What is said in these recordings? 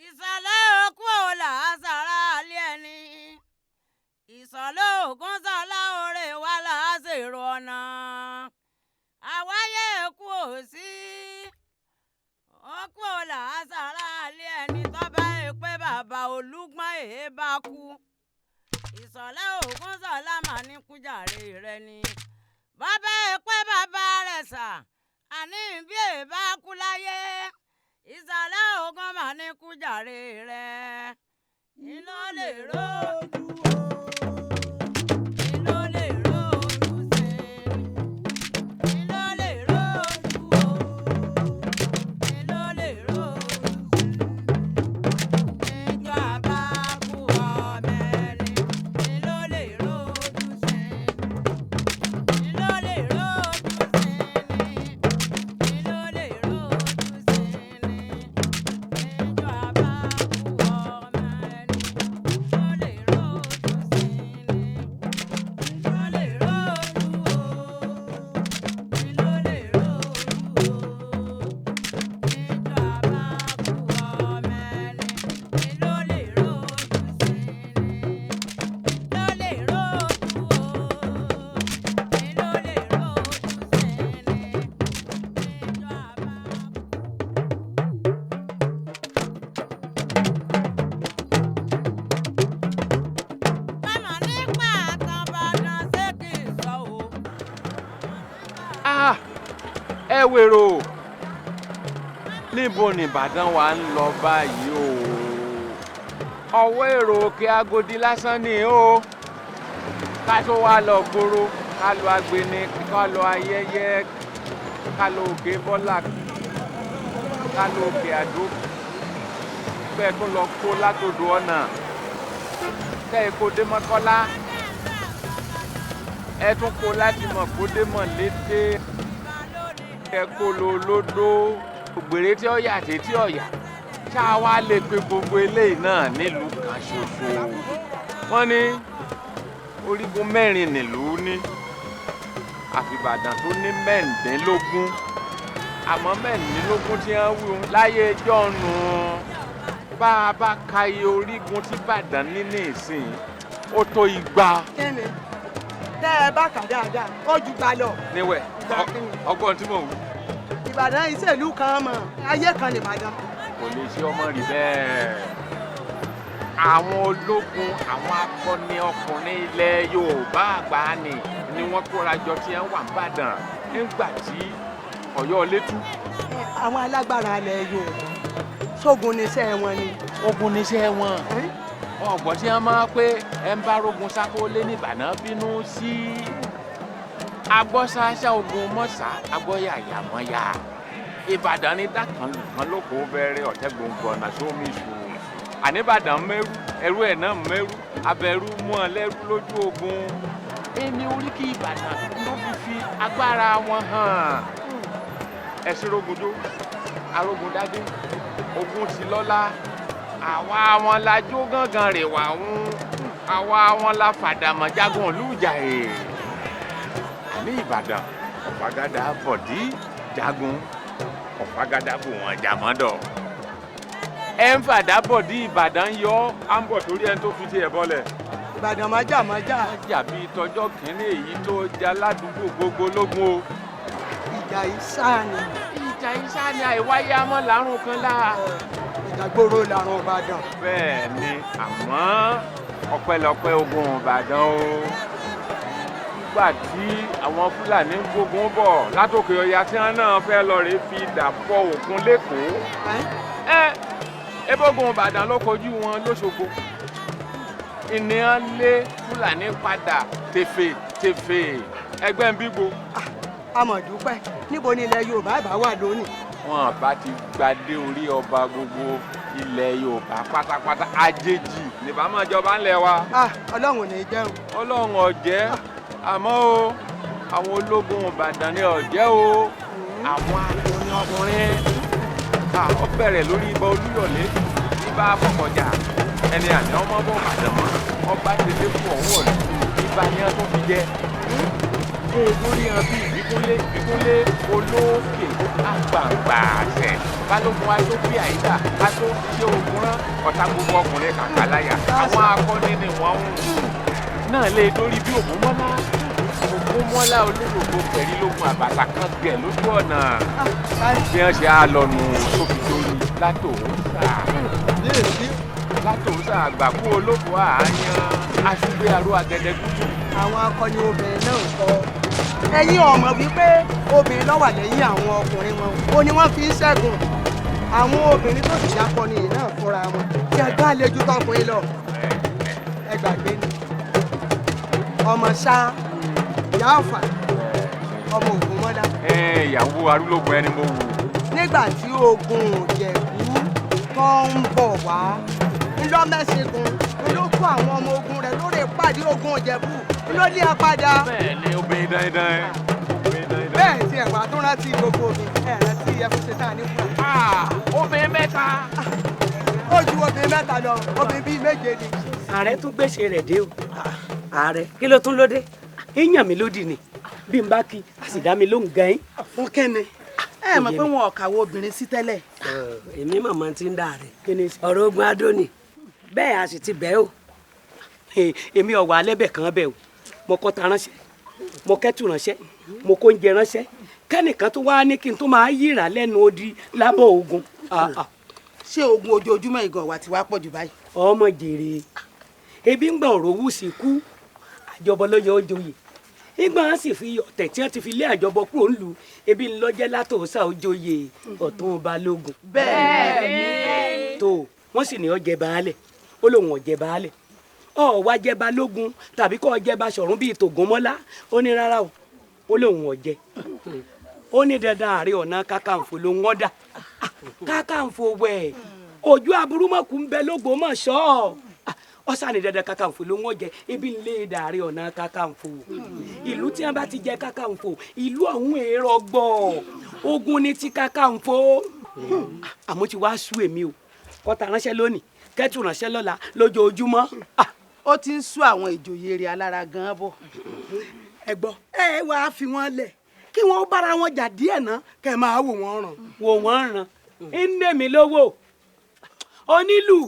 ìsọ̀lẹ̀ òkú ọ̀la àṣàrà alẹ́ ẹni ìsọ̀lẹ̀ ògùn sọ̀lá òrè wà láṣẹ̀rò ọ̀nà àwáyé èkú òsì òkú ọ̀la àṣàrà alẹ́ ẹni tọ́ba èpè bàbá olúgbọ́n èé bá kú ìsọ̀lẹ̀ ògùn sọ̀lá mà ní kújàre rẹ ni bàbá èpè bàbá rẹ̀ sà àní bí èé bá kú láyé ìsàlẹ̀ ògùn mà ní kújàre rẹ̀ iná lè rójú o iná lè rójú sẹ́ni iná lè rójú o iná lè rójú sẹ́ni ìjọ àbákú ọmọ ẹni iná lè rójú sẹ́ni iná lè rójú sẹ́ni iná lè rójú sẹ́ni. ẹ wèrò níbo ni Ìbàdàn wa ń lọ báyìí o ọwọ́ èrò Òkè Agodi lásán ni o ká tó wá lọ gbòòrò ká lọ Agbeni ká lọ Ayẹyẹ ká lọ Òkè Bọ́lá ká lọ Òkè Àdó bẹ́ẹ̀ tó lọ kó látòdò ọ̀nà kẹ́ ẹ kó dé Mọ́kọ́lá ẹ tún kó láti mọ̀ kó dé Mọ̀lété ẹ kó lo lódó ògbèrè tí ó yà àti tí ó yà ṣá wá lè pe gbogbo eléyìí náà nílùú kan ṣoṣo wọ́n ní orígun mẹ́rin nílùú ní àfìbàdàn tó ní mẹ́rìndínlógún àmọ́ mẹ́rìndínlógún tí wọ́n wí láyé jọ́nu bá a bá ka iye orígun tí Ìbàdàn ní ní ìsìn ó tó 200. kíni tẹ́ ẹ bá kà dáadáa ó ju gbà lọ. níwẹ̀ ọgbọ́n tí mò ń wí. Ìbàdàn ìṣèlú kan mọ̀ ayé kan ní Ìbàdàn. kò lè ṣe ọmọ rí bẹ́ẹ̀ àwọn ológun àwọn akọni ọkùnrin ilẹ̀ Yorùbá àgbáni ni wọ́n kóra jọ tí wọ́n wà n'Íbàdàn nígbà tí Ọ̀yọ́ létú. àwọn alágbára ilẹ̀ Yorùbá sógun níṣẹ́ wọn ni. ogun níṣẹ́ wọn ọgbọ́n tí wọ́n máa pé ẹ ń bá rogun sákólé ní Ìbàdàn bínú sí agbọ́sáṣá ogun mọ́sá agbọ́yàyàmọ́yà Ìbàdàn ní dákànlùkàn lóko bẹ̀rẹ̀ ọ̀tẹ́ gbòǹgbò ọ̀nà sómi ìṣòro àníbàdàn mẹ́rú ẹrú ẹ̀ náà mẹ́rú abẹ́rú mú ọ lẹ́rú lójú ogun ẹni oríkì Ìbàdàn ló fi agbára wọn hàn ẹ̀sìn rogundó arógundádé ogun ti lọ́lá àwa wọn la jó gángan rè wá ń àwa wọn la fàdàmọ̀ jagun olùjà ẹ̀ ní Ìbàdàn ọ̀fàgàdà bọ̀dí jagun ọ̀fàgàdà bò wọ́n jàmọ́dọ̀ ẹ ń fàdà bọ̀dí Ìbàdàn yọ á ń bọ̀ torí ẹni tó fi tiẹ̀ bọ́lẹ̀. Ìbàdàn májà májà. májà bíi tọjọ́ kìíní èyí tó já ládùúgbò gbogbo lógún o. ìjà ìsáni. ìjà ìsáni àìwáyé amọ́ lárùn kan láà. ìjà gbòòrò làrùn Ìbàdàn. bẹ́ẹ̀ ni àmọ́ ọpẹ́lọpẹ́ ogun Ìbàdàn o nígbà tí àwọn Fúlàní ń gbógun bọ̀ látòkè Ọya tí wọ́n náà fẹ́ lọ rèé fi idà fọ́ òkun lẹ́kọ̀ọ́ ebógun Ìbàdàn ló kojú wọn lóṣogbo ìníyàn lé Fúlàní padà tèfè ẹgbẹ́ ń bígbó. Amọ̀dúpẹ́ níbo ni ilẹ̀ Yorùbá bá wà lónìí. wọn bá ti gbadé orí ọba gbogbo ilẹ̀ Yorùbá pátápátá àjèjì nìbá máa jọba ńlẹ̀ wa. Ọlọ́run ò ní jẹun. Ọlọ́run ọ̀jẹ́ àmọ́ o àwọn ológun Ìbàdàn ni ọ̀jẹ́ o àwọn akọni ọkùnrin ó bẹ̀rẹ̀ lórí ibà Olúyọ̀lé ibà Fọkọjà ẹni àná ọmọ bọ̀ Ìbàdàn mọ́ ọba tètè fún ọ̀hún ọ̀lú ibà ni wọ́n tó fi jẹ́ lórí hàn bí ìkúnlé olóòkè àgbààgbà àṣẹ balógun aṣọ́bí àyíká aṣọ́bí ogun rán ọ̀tá gbogbo ọkùnrin kàkà láyà àwọn akọni ni wọ́n ń náà lè dórí bí ògúnmọ́lá olórògbò pẹ̀lúlógún àbàtà kan gbẹ̀ lójú ọ̀nà bí wọ́n ṣe á lọ́nu sófi lórí látòósà àgbàkú olóko àáyán aṣúgbé aró agẹdẹgúdú. àwọn akọni obìnrin náà ń kọ́ ẹ̀yin ọmọ wípé obìnrin ló wà lẹ́yìn àwọn ọkùnrin wọn ó ní wọ́n fi ń ṣẹ́gun àwọn obìnrin tó sì jákọ́ni yìí náà fúnra wọn kí ẹ gbá àlejò tọkùnrin lọ ẹ gbàgbé ni ọmọ ṣá ìyá ọ̀fà ọmọ Ògúnmọ́lá. ìyàwó Arúlógún ẹni mo wù. nígbà tí ogun Ìjẹ̀bú tó ń bọ̀ wá ńlọ́mẹ́sẹ̀gùn ló kó àwọn ọmọ ogun rẹ̀ lórí ìpàdé ogun Ìjẹ̀bú ló lé apádà. bẹ́ẹ̀ ni obìnrin dandan. bẹ́ẹ̀ tí ẹ̀wà tó rántí gbogbo mi ẹ̀ rántí ẹ̀fúnṣe tá a ní fún ẹ. obìnrin mẹ́ta. ó ju obìnrin mẹ́ta lọ obìnrin bíi méje ni. ààrẹ tún gbèsè rẹ̀ dé o ààrẹ kí ló tún lóde èèyàn mi lódì ni bí n bá kí a sì dá mi lóhùn gan-an. fún kẹ́ni ẹ mọ̀ pé wọn ò kàwé obìnrin sí tẹ́lẹ̀. èmi màmá ti ń dà rẹ̀ ọ̀rọ̀ ogun adóni bẹ́ẹ̀ a sì ti bẹ́ẹ̀ o èmi ọ̀wà alẹ́bẹ̀ kan bẹ́ẹ̀ o mo kọ́ ta ránṣẹ́ mo kẹ́tù ránṣẹ́ mo kó oúnjẹ ránṣẹ́ kẹ́nìkan tó wá ní kí n tó máa yíra lẹ́nu odi lábọ̀ ogun. ṣé ogun ojoojúmọ́ ìgàn wà tí wàá pọ̀ jù báyìí. ọmọ jèrè ebi ń gbà ọ̀rọ̀ owó sí kú àjọbọ lọ́yọ̀ ojoyè ìgbà wọn sì fi ọ̀tẹ̀ tí wọ́n ti fi lé àjọbọ kúrò ńlù ebi ńlọ́jẹ́ látòósà ojoyè Ọ̀tún Balógun. bẹ́ẹ̀ tó wọ́n sì ní ó jẹ baálẹ̀ ó lóun ò jẹ baálẹ̀ ó wá jẹ Balógun tàbí kó jẹ Baṣọ̀run bíi tògúnmọ́lá ó ní rárá o ó lóun ò jẹ ó ní dandan Ààrẹ Ọ̀nà Kakanfò ló ń wọ́dà Kakanfò wẹ̀ ojú aburúmọ̀kù ń bẹ l'Ógbómọ̀ṣọ́ ọ̀sán ní dandan Kakanfò ló ń wọ́n jẹ ebi ń lé Ààrẹ Ọ̀nà Kakanfò ìlú tí wọ́n bá ti jẹ Kakanfò ìlú ọ̀hún èrò gbọ́ ogun ní ti Kakanfò àmọ́ ti wá sú èmi o kọ́ta ránṣẹ́ lónìí kẹ́tù ránṣẹ́ lọ́la lójoojúmọ́. ó ti ń sú àwọn ìjòyè rẹ̀ alára gan-an bọ̀. ẹ gbọ́ ẹ wàá fi wọ́n lẹ̀ kí wọ́n bára wọn jà díẹ̀ ná kẹ́ máa wò wọ́n ràn. wò wọ́n ràn ń dè mí lówó onílù.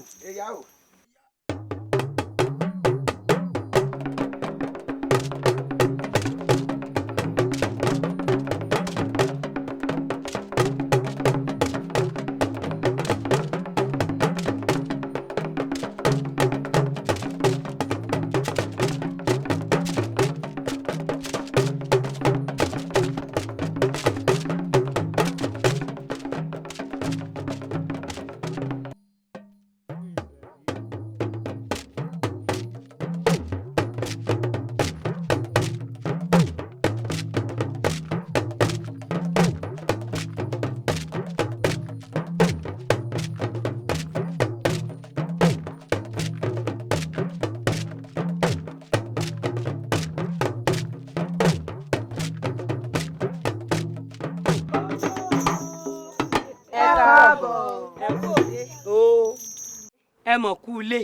ẹ mọ̀ kú ilé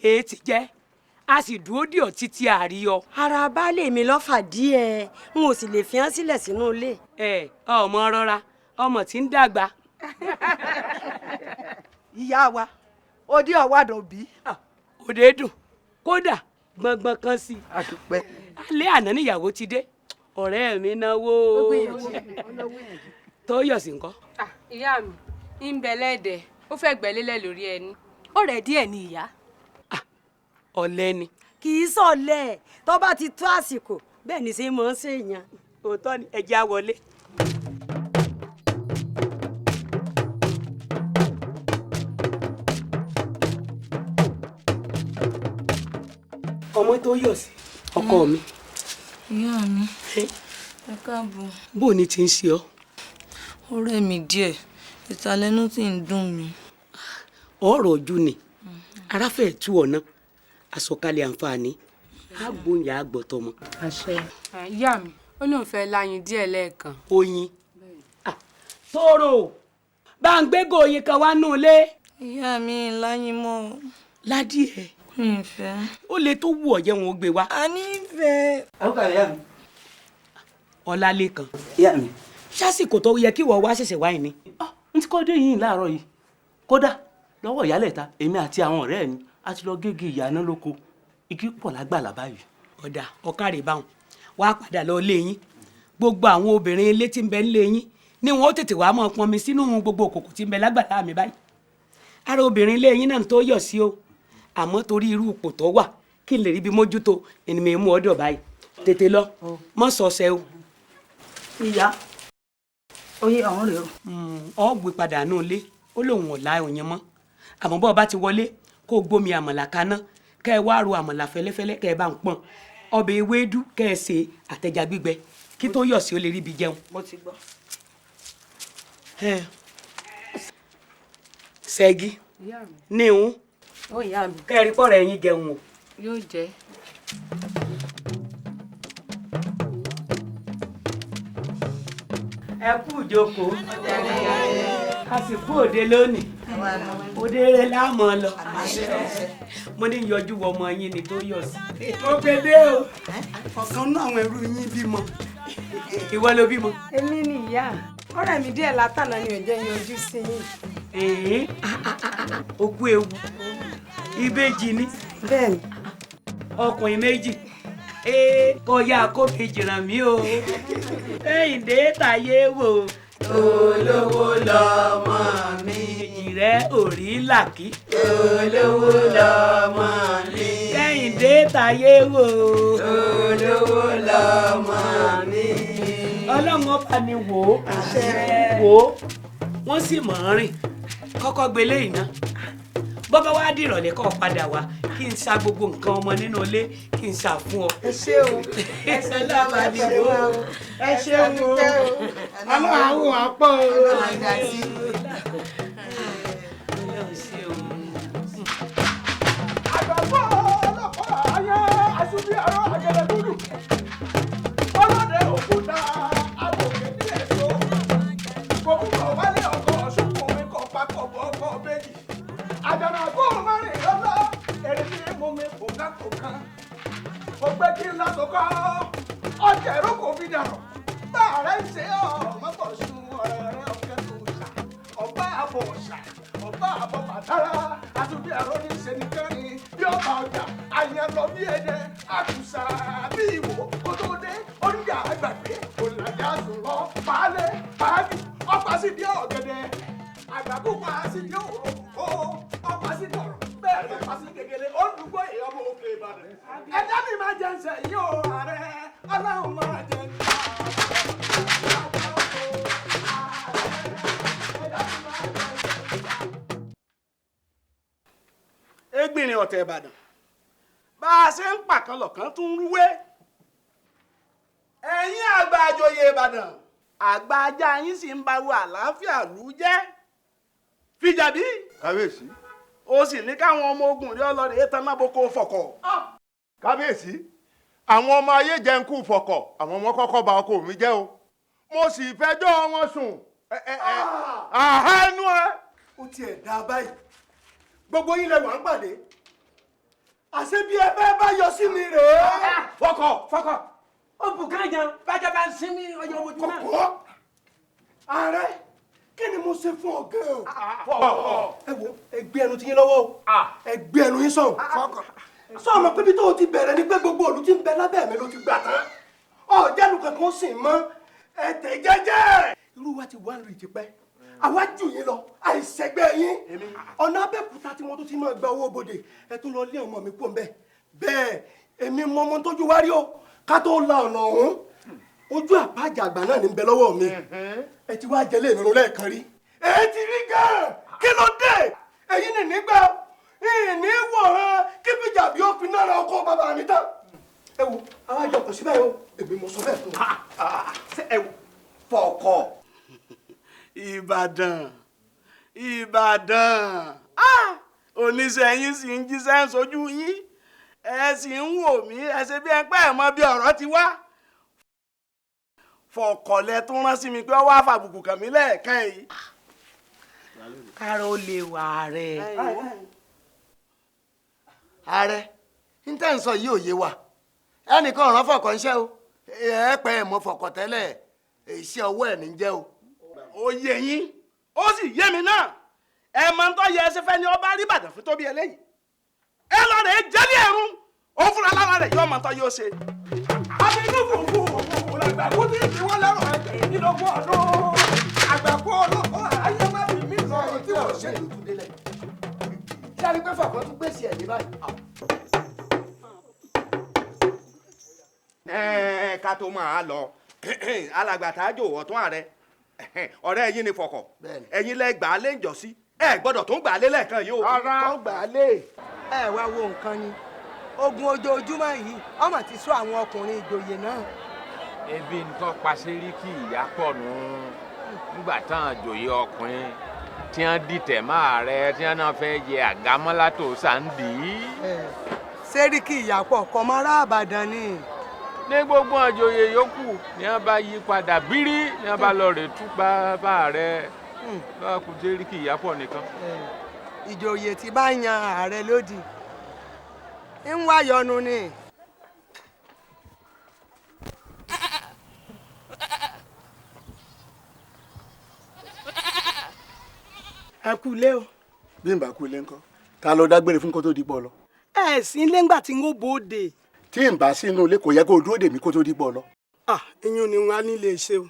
èé ti jẹ́ a sì dúró dì ọ́ títí àríyọ. ara baálé mi lọ́fà díẹ̀ n ò sì lè fi hàn sílẹ̀ sínú ilé. ọmọ rọra ọmọ tí ń dàgbà. ìyá wa òde ọ̀wádùn bí. òde dùn kódà gbọ̀ngbọ̀n kan sí. àdùpẹ́. alẹ́ àná níyàwó ti dé ọ̀rẹ́ mi náwó. tó yọ̀ sí nǹkan. ìyá mi ń bẹ lẹ́dẹ̀ẹ́ ó fẹ́ gbẹ́lélẹ̀ lórí ẹni. ọ̀rẹ́ díẹ̀ ni ìyá. ọ̀lẹ ni. kì í sọ̀lẹ̀ tó bá ti tó àsìkò bẹ́ẹ̀ ni ṣe máa ń ṣèyàn. òótọ́ ni ẹja wọlé. ọmọ tó yọ̀ sí ọkọ mi. ìyá mi ẹ káàbọ̀. bó o ní ti ń ṣe ọ́. ó rẹ̀ mí díẹ̀ ìsàlẹ̀nú sì ń dùn mí. ọ̀rọ̀ ojú ni aráfẹ́ tú ọ̀nà àsọkalẹ̀ àǹfààní àgbóyè àgbọ̀tọ̀mọ. àṣẹ. ìyá mi ó lóun fẹ́ láyìn díẹ̀ lẹ́ẹ̀kan. oyin tóró bá ń gbégò oyin kan wá nù lé. ìyá mi ń láyìn mọ́ o. ládìẹ mi ì fẹ́. ó lè tó wù ọ́ jẹ́ wọn ó gbé wá. a ní fẹ́. àwọn kan ìyá mi Ọlálékan. ìyá mi. sásìkò tó yẹ kí wọ́n wá ṣẹ̀ṣẹ̀ wáyé ni. n ti kọ́ dé yìí láàárọ̀ yìí kódà lọ́wọ́ ìyálẹ̀ta èmi àti àwọn ọ̀rẹ́ mi a ti lọ gégi ìyànà lóko igi pọ̀ lágbàlá báyìí. ọ̀dà ọ̀kàrẹ̀ báwọn wàá padà lọ lé yín gbogbo àwọn obìnrin ilé tí ń bẹ nílé yín ni wọn ó tètè wàá mọ̀ pọnmi sínú gbogbo òkòkò tí ń bẹ lágbàlá mi báyìí. ara obìnrin ilé yín náà tó yọ̀ sí o àmọ́ torí irú ipò tó wà kí n lè rí bí mójútó ẹni mi mú ọ̀dọ̀ báyìí tètè lọ mọ́ sọ̀sẹ̀ o. ìyá oyè ọ̀hún rèé o. ọ gbé padà nù ilé ó lóun ọ̀la òyìn mọ́ àmọ́ bọ́ọ̀ bá ti wọlé kó gbómi àmàlà kaná kẹ́ ẹ wá ro àmàlà fẹ́lẹ́fẹ́lẹ́ kẹ́ ẹ bá ń pọ̀n ọbẹ̀ ewédú kẹ́ ẹ ṣe àtẹ̀já gbígbẹ kí tó yọ̀ sí ó lè rí ibi jẹun. mo ti gbọ́. ṣẹ́gi ní ìhun ó ìyá mi. kẹ́ ẹ rí pọ̀rọ̀ ẹ̀yin jẹun o. yóò jẹ́. ẹ kú ìjókòó a sì kú òde lónìí òde rẹ láàmú lọ mo ní yọjú wọ ọmọ yín ni tó yọ sí. ó gbédè o ọ̀kan náà àwọn ẹrú yín bímọ ìwọ ló bímọ. èmi ni ìyá ọ̀rẹ́ mi díẹ̀ látàná ni ò jẹ́ yọjú sí yín. ogún ewu ìbejì ni bẹ́ẹ̀ni ọkùnrin méjì kọyà kó méjì ràn mí o Kẹ́hìndé tàyé wò olówó lọmọ mi ìrẹ òrí làkì olówó lọmọ mi Kẹ́hìndé tàyé wò olówó lọmọ mi. ọlọ́run ọba ni wò ó wọ́n sì mọ̀ ọ́n rìn kọ́kọ́ gbélé iná bọ́bá wá dìrọ̀lẹ́ kọ́ padà wá kí n sa gbogbo nǹkan ọmọ nínú ilé kí n sà fún ọ. ẹ ṣé o ẹ ṣe lọ́ba ni wò ó ẹ ṣé o ọmọ àwọn àpọ̀ o. àgbàgbọ́ ọlọ́pàá ayé àṣùbí ẹ̀rọ àgẹ̀rẹ̀ dúdú ọlọ́dẹ òkúta àgbòkè ní èso gbogbo wálé ọkọ̀ ṣùkùn mi kọ̀ papọ̀ bọ́ ọkọ̀ méjì àjànàkú márùn lọ́lọ́ èrè tí mo mi kò ká kò kan mo gbé kí n lásòkọ́ ọjà ẹ̀rọ kò fi dànù bá ààrẹ ń ṣe ọ́ mọ́tò sun ọ̀rẹ́ rẹ ọ̀kẹ́ tó ṣà ọba àbọ̀ ṣà ọba àbọ̀ bàtàrà àtúndì ẹ̀rọ ní ṣe nìkan ni bí ọba ọjà àyàn lọ bí ẹdẹ àkùsà bí ìwò kó tó dé oníjà àgbàgbé òǹlàjà sọ̀rọ̀ pàálẹ̀ pàálì ọ̀pá sí di ọ̀gẹ̀dẹ̀ àgbàkú pa sí di òrò ọ̀pá sí di ọ̀rọ̀ bẹ́ẹ̀ ló pa sí gegele ó dùgbò ìyọmọ òkè Ìbàdàn ẹ̀dá mi máa jẹ ǹsẹ̀ yìí ó ààrẹ Ọlọ́run máa jẹ Ẹ̀gbìnrin ọ̀tẹ̀ Ìbàdàn bá a ṣe ń pàkan lọ̀kan tún ń rúwé ẹ̀yin àgbà àjòyè Ìbàdàn àgbà ajá yín sì ń báwo àlàáfíà lù ú jẹ́ Fìjàbí kábíyèsí ó sì ní káwọn ọmọ ogun rí ọlọ́rẹ̀ ètò anáboko fọ̀kọ̀. kábíyèsí àwọn ọmọ ayé jẹ́ ń kú fọ̀kọ̀ àwọn ọmọ kọ́kọ́ bà ọkọ mi jẹ́ o mo sì fẹjọ́ wọn sùn ẹnu ẹ. ó tiẹ̀ dá báyìí gbogbo yín lẹ wà ń pàdé àṣé bí ẹ bẹ́ẹ̀ bá yọ sí mi rèé. fọkọ̀ ó bù káyàn bájá bá ń sinmi ọjọ́ ojú náà. kọ̀kọ́ ààrẹ kí ni mo ṣe fún ọ̀gá o. ẹ wo ẹgbẹ́ ẹnu ti yín lọ́wọ́ o ẹgbẹ́ ẹnu yín sọ̀hún. sọ̀rọ̀ pé bí tó o ti bẹ̀rẹ̀ ni pé gbogbo òlù tí ń bẹ lábẹ́ mi ló ti gbà tán ọ̀jẹ̀nu kankan sì mọ́ ẹ̀tẹ̀ jẹ́jẹ́. irú wa ti wá lórí tipẹ́ àwa jù yín lọ àìsẹ̀gbẹ́ yín ọ̀nà Abẹ́òkúta tí wọ́n tún ti máa gba owó bodè ẹ tún lọ lé ọmọ mi kó ń bẹ̀ bẹ́ẹ̀ èmi mọ ọmọ tójú wá rí o ká tó la ọ̀nà ọ̀hún ojú àpájà àgbà náà ní ń bẹ lọ́wọ́ mi ẹ ti wá jẹlé ìrún lẹ́ẹ̀kan rí ẹ ti rí gan kí ló dé èyí ni nígbà ìní wòran kí Fìjàbí ó fi náà ra ọkọ bàbá mi tán ẹ wo àwọn àjọ kò síbẹ̀ o èmi mo sọ bẹ́ẹ̀ fún ẹ fọkọ̀. Ìbàdàn oníṣẹ́ yín sì ń jíṣẹ́ ń sojú yín ẹ sì ń wò mí ẹ ṣe bí ẹgbẹ́ ẹ̀ mọ bí ọ̀rọ̀ ti wá fọkọ̀lẹ́ tó rán sí mi pé ó wá fàbùkù kàn mí lẹ́ẹ̀kan yìí. kára ó lè wà rẹ. ààrẹ níta ń sọ yìí ò yé wa ẹnìkan ọ̀ràn fọkàn iṣẹ́ o ẹ pẹ́ ẹ̀ mọ́ fọkàn tẹ́lẹ̀ iṣẹ́ ọwọ́ ẹ̀ ní jẹ́ o. ó yé yín ó sì yé mi náà ẹ mọ tó yẹ ẹsẹ fẹ́ ni ọba rí Ìbàdàn fún tóbi eléyìí ẹ lọ rẹ jẹ́lí ẹ̀rún òun fúnra lára rẹ̀ yóò mọ tó yóò ṣe. àbí inú fòfò òfò làgbàkú tí ì fi wọ́n lọ́rùn ẹ̀jẹ̀ nílọ́gbọ̀n ọdún àgbàkú olóko ayé má fi mí sọ̀rọ̀ tí ò ṣe tuntun délẹ̀ kí a rí pé fàkọ́ tún gbèsè ẹ̀ ní báyìí. ká tó máa lọ alàgbà tájò ọ̀tún ààrẹ ọ̀rẹ́ yín ni fọkọ̀ ẹ̀yin lẹ gbà á lé ìjọsí ẹ gbọ́dọ̀ tó ń gbà á lé lẹ́ẹ̀kan yìí o. kọ́ gbà á lé ẹ wá wo nǹkan ni ogun ojoojúmọ́ yìí ọmọ ti sọ àwọn ọkùnrin ìjòyè náà. ebi nǹkan pa Sẹ́ríkì ìyá pọ̀ nù nígbà táwọn ìjòyè ọkùnrin tí wọ́n dìtẹ̀ máa rẹ tí wọ́n náà fẹ́ yẹ àgámọ́lá tó sàǹdì. Sẹ́ríkì ìyàpọ̀ kọ́ mọ́ ará Ìbàdàn ni. ní gbogbo àjòyè yòókù ni wọ́n bá yí padà bírí ni wọ́n bá lọ rè tú bá rẹ bá kú Sẹ́ríkì ìyàpọ̀ nìkan. ìjòyè tí bá yan ààrẹ lódì ń wá yọnu ni. ẹ kú ilé o. bí n bá kú ilé ńkọ́ ta ló dágbére fún kó tó di pọ̀ lọ. ẹ sí ilé ńgbà tí n ó bòde. tí n bá sínú ilé kò yẹ kó o dúró dè mí kó tó di pọ̀ lọ. ìyún ni wọn á nílé ṣe o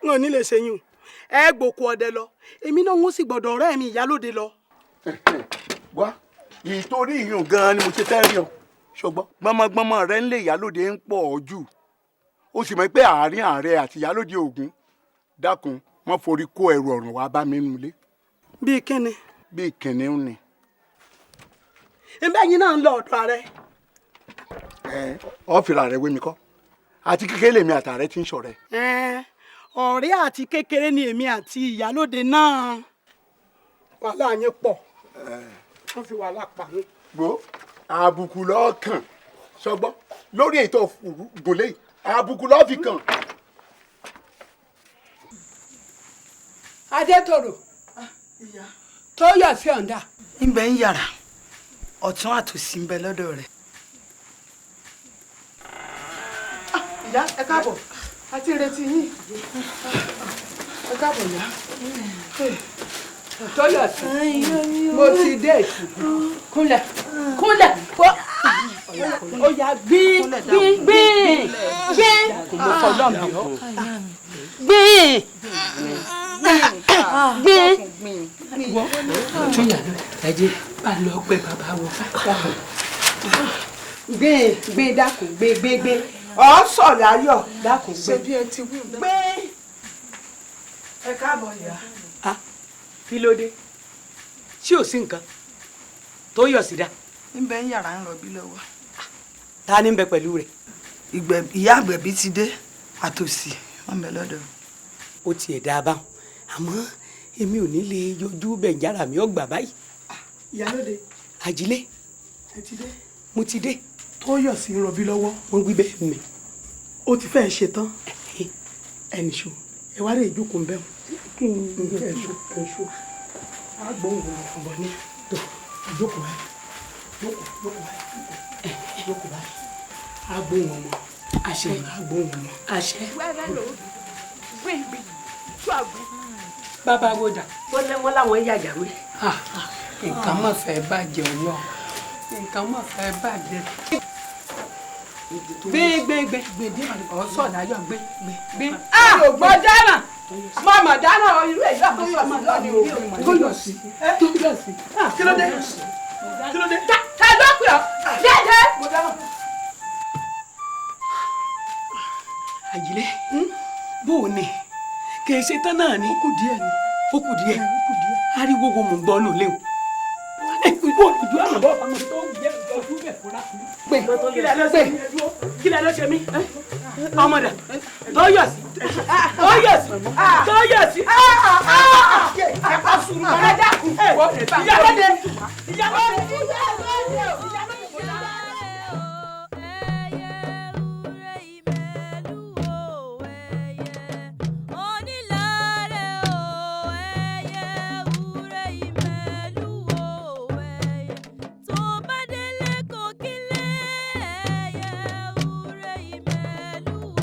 wọn ò nílé ṣe yún ẹ gbòkú ọdẹ lọ èmi náà wọn sì gbọ́dọ̀ ọ̀rẹ́ mi ìyálóde lọ. wá ìtorí ìyún gan-an ni mo ṣe fẹ́ rí ọ ṣùgbọ́n gbọmọgbọmọ rẹ ń lé ìyálóde ń pọ̀ jù ó sì mọ̀ pé àárín ààrẹ àti ìyálóde Ògún dákun wọ́n forí kó ẹrù ọ̀rùn wá bá mi nulẹ̀. bíi kíni. bíi kìnìún ni. ẹ̀yin náà ń lọ ọ̀dọ̀ ààrẹ. ọ́fìrà rẹ wé mi kọ́ àti kékeré lèmi àtàrẹ ti ń ṣọ̀rẹ́. ọ̀rẹ́ àti kékeré ni èmi àti ìyálóde náà wàhálà yẹn pọ̀ wọ́n fi wàhálà pa mí. gbó àbùkù lọ́ọ̀kàn ṣọgbọ́n lórí ètò gòlè àbùkù lọ́ọ̀ fi kàn. Adétòrò tó yọ sí ọ̀ǹda. ń bẹ ń yàrá ọ̀tún àtòsí ń bẹ lọ́dọ̀ rẹ̀. ìyá ẹ káàbọ̀ àti ìrètí yín ẹ káàbọ̀ ìyá. tó yọ sí mo ti dé kúnlẹ̀ kúnlẹ̀ kó ó yá gbín gbín gbín gbín kò mọ fọlọ́ mi ọ́ gbín gbín wọ́n tún yàrá ẹ̀jẹ̀ bá lọ pé bàbá wọ gbín gbín dákun gbín gbín gbín ọ̀ sọ̀rọ̀ ayọ̀ dákun gbín gbín. ẹ káàbọ̀ ìyá. kí ló dé ṣé ò sí nǹkan tó yọ sí dá. ń bẹ ń yàrá ń rọbí lọ́wọ́. ta ni ń bẹ pẹ̀lú rẹ̀. ìyá àgbẹ̀bí ti dé àtòsí wọn bẹ lọ́dọ̀. ó tiẹ̀ dáa báwọn àmọ́ èmi ò ní lè yọjú bẹ̀ǹjára mi ọgbà báyìí. ìyálóde. àjílé. ẹ ti dé. mo ti dé. tó yọ sí rọbí lọ́wọ́. wọ́n gbé bẹ́ẹ̀ mi. ó ti fẹ́ẹ́ ṣe tán. ẹnì ṣó ẹ wá rè ìjókòó ń bẹ̀ wọ́n. kí ni ẹ̀ṣó agbóhùn ọ̀bọ̀ ní ìjókòó báyìí jókòó báyìí agbóhùn ọmọ àṣẹ agbóhùn ọmọ àṣẹ. bàbá wo dà. wọ́n láwọn yàgàwé. nǹkan mọ̀ fẹ́ bàjẹ́ ọlọ́ nǹkan mọ̀ fẹ́ bàjẹ́. gbé ọ̀sọ̀ dájọ́ gbé. ògbọ́ dáná màmá dáná irú ẹ̀ yóò tó yọ sí lọ́ni o. tó yọ sí. kí ló dé. kí ló dé. ta ló pè ọ́ dédé. àjílé bó o ní kì í ṣe tán náà ni. ó kù díẹ̀ ni. ó kù díẹ̀. ariwo wo mò ń gbọ́ lò léwu. ìwọ ojú àná bọ́ ọmọ tó ń jẹ́ ojú bẹ̀ fúnra. pé kí lẹ ló ṣe mí. ọmọdà tó yọ sí tó yọ sí tó yọ sí. ẹ pa sùúrù ẹ dákun. ìyálóde tó bá délé kò kílé ẹyẹ wúre ìmẹ̀lú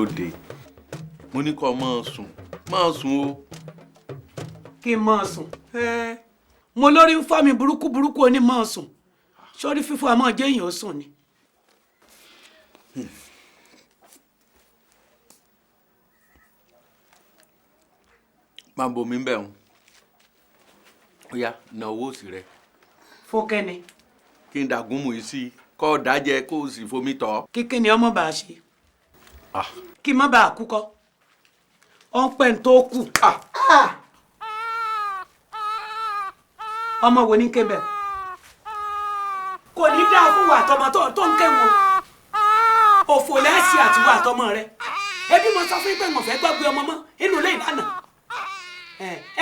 lóde mo ní kó máa sùn o. kí n máa sùn mo lórí ń fọ́ mi burúkú ó ní máa sùn sórí fífọ́ àmọ́ jẹ́ èèyàn ó sùn ni. máa bomi bẹ̀ ń ó yá na owó òsì rẹ. fókẹ́ni. kí n dàgún mú sí i kọ́ ọ dájẹ́ kó o sì fomi tọ́. kíkẹ́ ni ọmọ bá a ṣe kí n má bàa kú kọ́ ọ ń pẹ́ ń tó kù. ọmọ wo ní kébẹ̀ kò ní dáa fún wa àtọmọ tó ń kéwọn òfò lẹ́sìn àtiwọ́ àtọmọ rẹ ebi mo sọ fún yín pé mo fẹ́ gbàgbé ọmọ mọ́ inú ilé ìlànà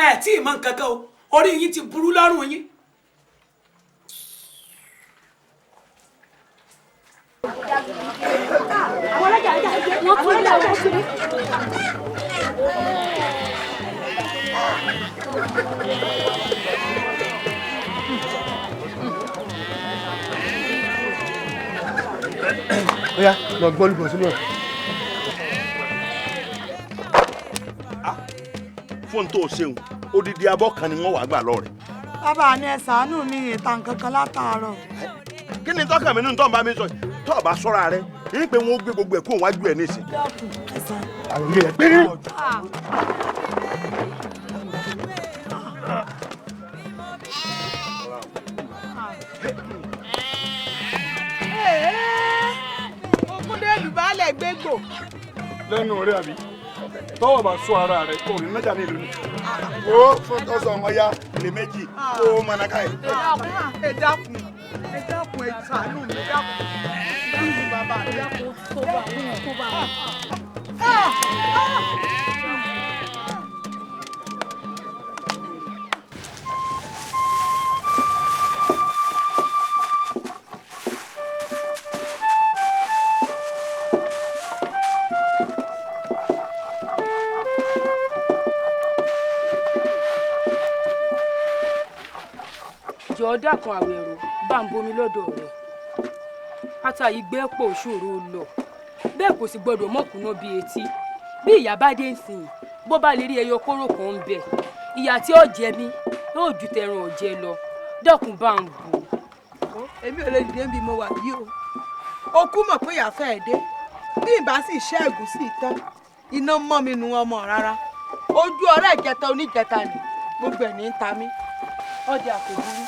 ẹ tí ì mọ nǹkan kan o orí yín ti burú lọ́rùn yín. Oya, lọ gbọ́ lùgbọ̀n sínú ẹ̀. Fóònù tó o ṣeun, odidi abọ́ kan ni wọ́n wàá gbà lọ rẹ̀. bàbá ni ẹ ṣàánú mi ìta nǹkan kan látàárọ̀. Kí ni tọ́kàn mi nínú tó ń bá mi sọ? Tó o bá sọ́ra rẹ̀, ní pé wọ́n gbé gbogbo ẹ̀ kó wájú ẹ̀ nísìn. Àwọn ilé ẹ̀ péré. Ògúndélù baálẹ̀ gbégbò. lẹ́nu rẹ̀ àbí tọ́wọ́ bá sọ ara rẹ̀ kò ní mẹ́jà ní ìlú ni. ó fún tọ́sán ọ̀ya ilé méjì kó o mọ̀ náà ẹ̀. Ẹ dákun ẹ ṣàánú mi ẹ dákun. Dákun bàbá ẹ dákun tó bá wọn. jọ̀ọ́ dákun Àwẹ̀rò bá ń bomi lọ́dọ̀ rẹ̀ ata yìí gbé pò ṣòro lọ bẹ́ẹ̀ kò sì gbọ́dọ̀ mọ̀kúnná bíi etí bí ìyá bá dé nsìn bó bá lè rí ẹyọ kóró kan ń bẹ ìyá tí ó jẹ mí yóò ju tẹran ọ̀jẹ̀ lọ dákun bá ń bù. Èmi ò lè dìde bí mo wà yìí o okú mọ̀ pé ìyá fẹ́ dé bí ìbá sì ṣẹ́ ẹ̀gúsí tán iná mọ́ mi nu ọmọ rárá ojú ọ̀rẹ́ ìjẹta oníjẹta ni gbogbo ẹ̀ ní ń ta mí ọjà kò burú.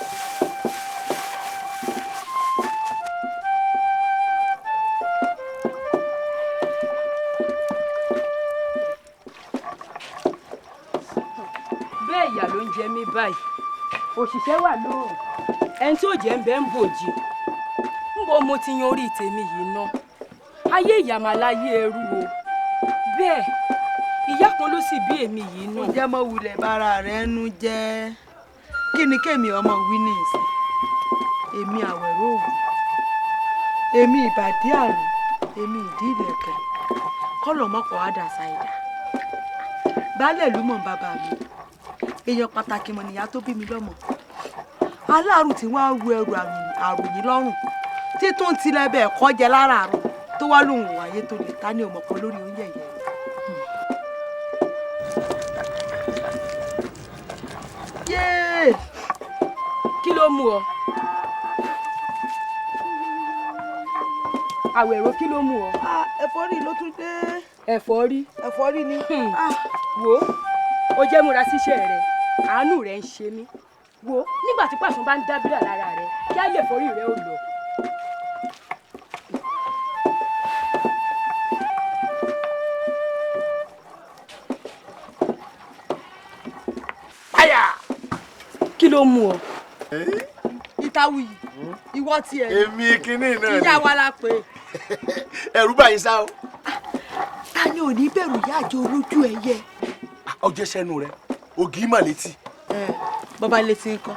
bẹ́ẹ̀ ìyá ló ń jẹ mí báyìí òṣìṣẹ́ wà lóòrùn ẹni tí ò jẹ́ ń bẹ́ ń bòjì ńbo mo ti yan orí tèmi yìí ná ayé ìyàmáláyé ẹrú o bẹ́ẹ̀ ìyá kan ló sì bí èmi yìí ná. ǹjẹ́ mo wulẹ̀ bára rẹ̀ nu jẹ́ kí ni kémi ọmọ wí ní ìsìn èmi Àwẹ̀rò òwú èmi ìbàdí àrùn èmi ìdí ìlẹ̀kẹ̀ kọ́lọ̀ mọ́kọ̀ àdàsá ìdá baálé ìlú mọ̀ bàbá mi èèyàn pàtàkì mọ̀ nìyá tó bí mi lọ́mọ aláàrù tí wọ́n á ru ẹrù àrùn yìí lọ́rùn títún tilẹ̀ bẹ́ẹ̀ kọ́ jẹ láràárọ̀ tó wá lóhùn wáyé tó lè ta ní ọmọkan lórí oúnjẹ yẹn. yéé kí ló mú ọ Àwẹ̀rò kí ló mú ọ. ẹ̀fọ́rí ló tún dé. ẹ̀fọ́rí ni. wo ó jẹ́ múra síṣẹ́ rẹ̀ àánú rẹ̀ ń ṣe mí wo nígbà tí pàṣẹ bá ń dábìrà lára rẹ̀ kí á lè forí rẹ̀ ó lọ. kí ló mú ọ. ìtawùyì ìwọ tiẹ̀. èmi kínní náà ni ìyá wa la pè. ẹ̀rù báyìí sá o. ta ni ò ní bẹ̀rù ìyá àjọ olójú ẹyẹ. ọjọ́ sẹ́nu rẹ̀ ògì mà létí. bọ́ba létí ń kọ́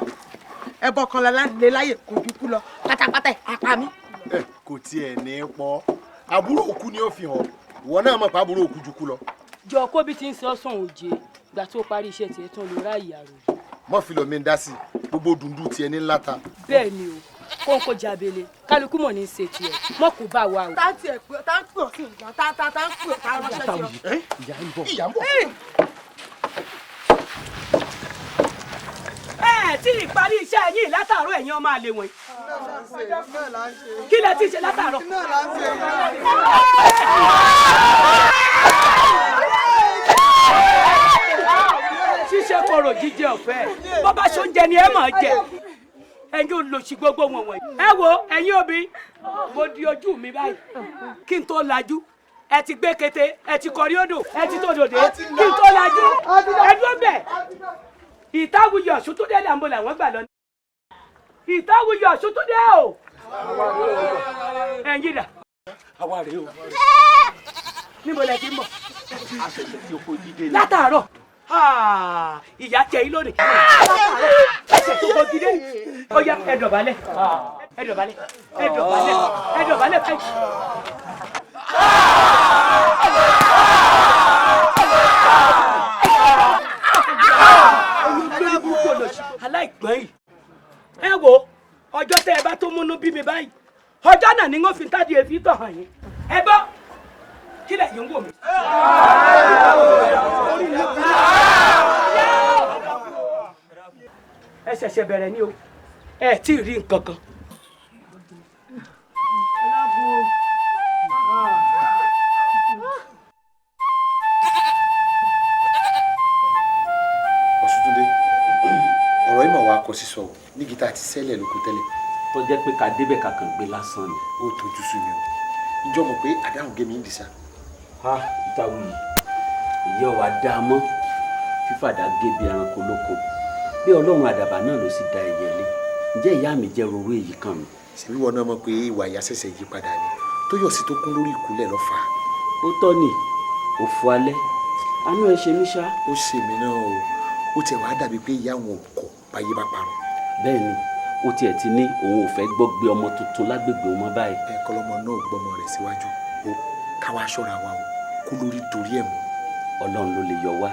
ẹbọ kan lè láyè kojú kú lọ pátápátá apá mi. kò tiẹ̀ ní pọ́ àbúrò òkú ni ó fi hàn ìwọ náà mọ̀ pé àbúrò òkú ju kú lọ. jọ kó bí ti ń sọ sàn òjé gbà tó parí iṣẹ́ tiẹ̀ tán ló ráàyè àròyé. mọ́ fi lọ́ọ́ mi dá sí gbogbo dùndú tiẹ̀ ní ńlá ta. bẹ́ẹ̀ ni o kóńkó jábele kálukú mọ̀ ní í ṣe tiẹ̀ mọ́ kó bá wa o. tá ń pè ọ́ sí ìgbà tá ń pè ọ́ tá ń ránṣẹ́ sí ọ. ìyá ń bọ̀. tí ìparí iṣẹ́ yín látàárọ̀ ẹ̀yin ọmọ àlè wọ̀nyí. kí lẹ ti ṣe látàárọ̀. ṣíṣe koro jíjẹ ọ̀fẹ́ bó bá ṣoúnjẹ ni ẹ máa jẹ ẹ̀yin olóṣì gbogbo wọn wọ̀nyí. ẹ wo ẹ̀yin òbí mo di ojú mi báyìí kí n tó lajú ẹ ti gbé kété ẹ ti kọrí odò ẹ ti tó dòde kí n tó lajú ẹ dúró bẹ́ẹ̀. Ìtawuyọ̀ Ṣótúndé là ń bọ̀ làwọn gbà lọ. Ìtawuyọ̀ Ṣótúndé o. ẹ̀yin dà. àwa rèé o. níbo lẹ ti ń bọ̀. àṣẹṣẹ tí o kò jíde ni. látàárọ̀ ìyá jẹ yín lónìí. látàárọ̀ ẹsẹ̀ tó kò jíde. ó yá ẹ dọ̀bálẹ̀ ẹ dọ̀bálẹ̀ ẹ dọ̀bálẹ̀ ẹ dọ̀bálẹ̀ báyìí. aláìgbọ́n yìí ẹ wo ọjọ́ tẹ́ ẹ bá tó múnú bí mi báyìí ọjọ́ náà ni wọ́n fi tádì èéfì tọ̀ hàn yín ẹ gbọ́ kí lẹ̀ yín wò mí. ẹ ṣẹ̀ṣẹ̀ bẹ̀rẹ̀ ni o ẹ tí ì rí nǹkan kan. ọ̀rọ̀ ìmọ̀ wa kò sí sọ ọ́ ní gítà àti sẹ́lẹ̀ ló kú tẹ́lẹ̀. tó jẹ́ pé ká débẹ̀ ká kàn gbé lásán ni. ó tójú sú mi o ìjọ mọ̀ pé àdáhùn gé mi ń dìsa. ìtawù ìyá wa dá a mọ́ fífàdà gé bí ẹranko lóko bí ọlọ́run àdàbà náà ló sì da ẹ̀yẹ lé ǹjẹ́ ìyá mi jẹ́ rorú èyí kan mi. ṣèbí wọn náà mọ̀ pé ìwà ìyá ṣẹ̀ṣẹ̀ yí padà ni tó yọ̀ sí tó kún lórí ìkúlẹ̀ ló fà á. ó tọ́ ni òfu alẹ́ àánú ẹ ṣe mí ṣá. ó ṣe mí náà o ó tiẹ̀ wá dàbí pé ìyá àwọn òkò báyé bá parun. bẹ́ẹ̀ ni ó tiẹ̀ ti ní òun ò fẹ́ gbọ́ gbé ọmọ tuntun lágbègbè ọmọ báyìí. ẹ kọlọmọ náà gbọmọ rẹ̀ síwájú o káwa ṣọ́ra wa o kó lórí torí ẹ̀ mọ́. ọlọ́run ló lè yọ wá.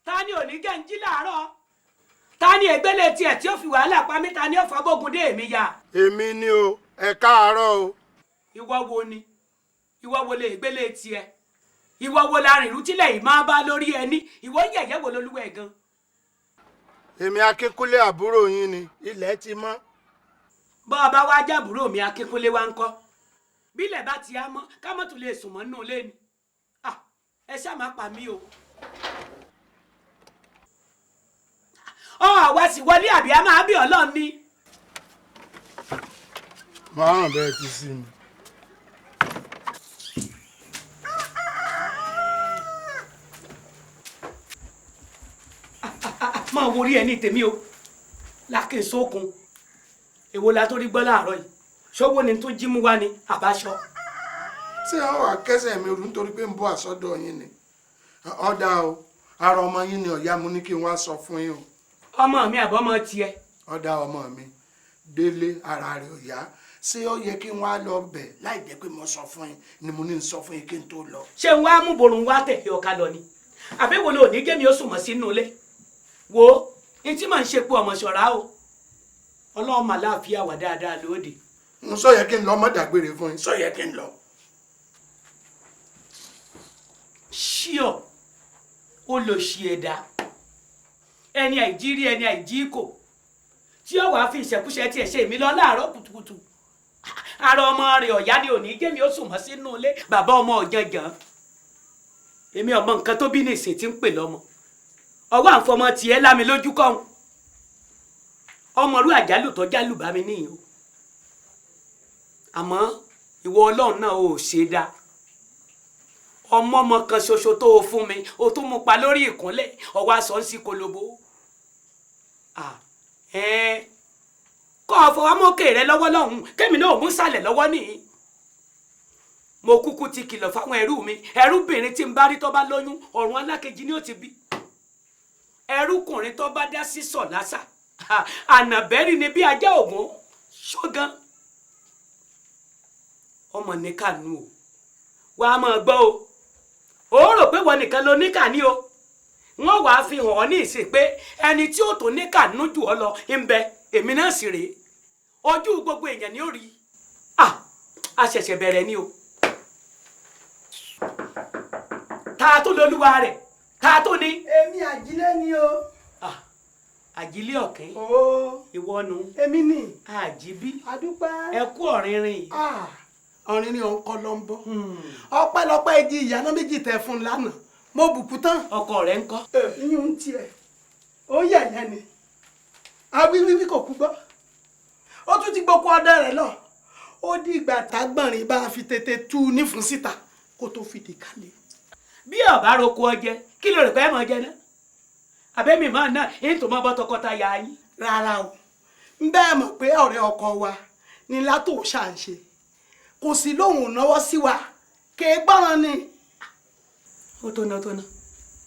Tani ò ní jẹ́ ń jí láàárọ̀ Tani ẹgbẹ́lẹ̀ tiẹ̀ tí ó fi wàhálà pa mí Tani ó fagbógun dé èmi ya. èmi ni o ẹ káàárọ̀ o. ìwọ wo ni ìwọ wo lè gbélé tiẹ̀ ìwọ wo la rìnrún tílẹ̀ yìí máa bá lórí ẹni ìwọ yẹ̀yẹ́ wo lolúwẹ̀ gan. èmi Akínkúnlé àbúrò yín ni ilẹ̀ ti mọ́. bọ́ ọ bá wá jábúrò mi Akínkúnlé wá ń kọ́ bílẹ̀ bá ti á mọ́ ká mọ́ tún lè sùn mọ́ nínú ilé ni ẹ ṣáà má pa mí o. àwa sì wọlé àbí a máa bí Ọlọ́run ni. máa hàn bẹ́ẹ̀ ti sí mi. máa wo orí ẹ ní tèmi o lákè sókun èwo la tó rí gbọ́ láàárọ̀ yìí ṣọ́wọ́ ni tó jí mú wá ní àbáṣọ. ṣé ọ wà kẹsẹ̀ mi rú nítorí pé ń bọ́ àsọdọ̀ yín ni ọ̀dà o ara ọmọ yín ni ọ̀yá mo ní kí n wá sọ fún yín o. ọmọ mi àbọ̀mọ tiẹ̀. ọ̀dà ọmọ mi délé ara rẹ̀ ò yá ṣé ó yẹ kí n wá lọ bẹ̀ láì jẹ́ pé mo sọ fún yín ni mo ní n sọ fún yín kí n tó lọ. ṣé n wá mú borun wá tẹ̀lé ọ̀ka lọ ni àbẹ̀wò ló ní gémi ó sùn mọ́ sínú ilé wo n tí màá ń ṣe pé ọmọ ṣọ̀rá o ọlọ́run mà láàfin àwà dáadáa lóde. n sọ yẹ kí n lọ mọ́ dàgbére fún yín sọ yẹ kí n lọ. ṣíọ olóṣì ẹ̀dá ẹni àìjírí ẹni àìjíkò tí ó wàá fi ìṣẹ̀kúṣẹ tiẹ̀ ṣe mí lọ láàárọ̀ kùtùkùtù ara ọmọ rẹ̀ ọ̀yá ni òní gémi ó sùn mọ́ sínú ilé bàbá ọmọ ọ̀jànjàn èmi ọmọ nǹkan tó bí ní ìsìn tí ń pè lọ́mọ ọwọ́ àǹfọmọ tiẹ̀ lámi lójú kọ́hún ọmọrú àjálù tó jálù bá mi níyì o àmọ́ ìwọ ọlọ́run náà ò ṣe dá ọmọ kan ṣoṣo tó o fún mi o tún mú pa lórí ìkúnlẹ̀ ọwọ́ aṣọ ń sí kolobo kọ́ ọ fọwọ́ mọ́kè rẹ lọ́wọ́ lọ́hùn kémi náà ò mú sàlẹ̀ lọ́wọ́ nìyí mo kúkú ti kìlọ̀ fáwọn ẹrú mi ẹrúbìnrin tí ń bá rí tó bá lóyún ọ̀run alákejì ni ó ti bí ẹrúkùnrin tó bá dá sí sọ lásà ànàbẹ́rì ni bí ajá ògún ṣọ́gán ọmọ níkànú o wàá máa gbọ́ o ò rò pé wọn nìkan ló níkà ní o wọn wàá fi hàn ọ́ ní ìsìn pé ẹni tí ó tó níkànú jù ọ́ lọ ń bẹ èmi náà sì rèé ojú gbogbo èèyàn ni ó rí a ṣẹ̀ṣẹ̀ bẹ̀rẹ̀ ni o ta tó lolúwa rẹ̀ ta tó ní. èmi àjílẹ̀ ni o. àjílẹ̀ ọ̀kẹ́. ìwọ nu. èmi ni. àjíbí. adúpẹ́. ẹ kú ọ̀rìnrìn. ọ̀rìnrìn ọ̀hún kọ́ ló ń bọ̀. ọpẹ́lọpẹ́ igi ìyáná méjì tẹ fún un lánàá mo bùkú tán. ọkọ rẹ ń kọ́. iyún ń tiẹ̀ ó yẹ̀yẹ́ ni awíwíwí kò kú gbọ́ ó tún ti gbókú ọdẹ rẹ̀ lọ ó di ìgbà tágbọ̀nrín bá a fi tètè tú nífun síta kó tó fìdí kalẹ̀. bí ọba roko ọjẹ kí ló rẹ pé ẹ mọ jẹ náà àbẹ́mi máa ná èyí tó máa bọ́ tọkọtaya yín. rárá o ń bẹ́ẹ̀ mọ̀ pé ọ̀rẹ́ ọkọ wa ni látò ṣàǹṣe kò sí lóhùn náwó sí wa kéé gbọ́ràn ni. ó tó ná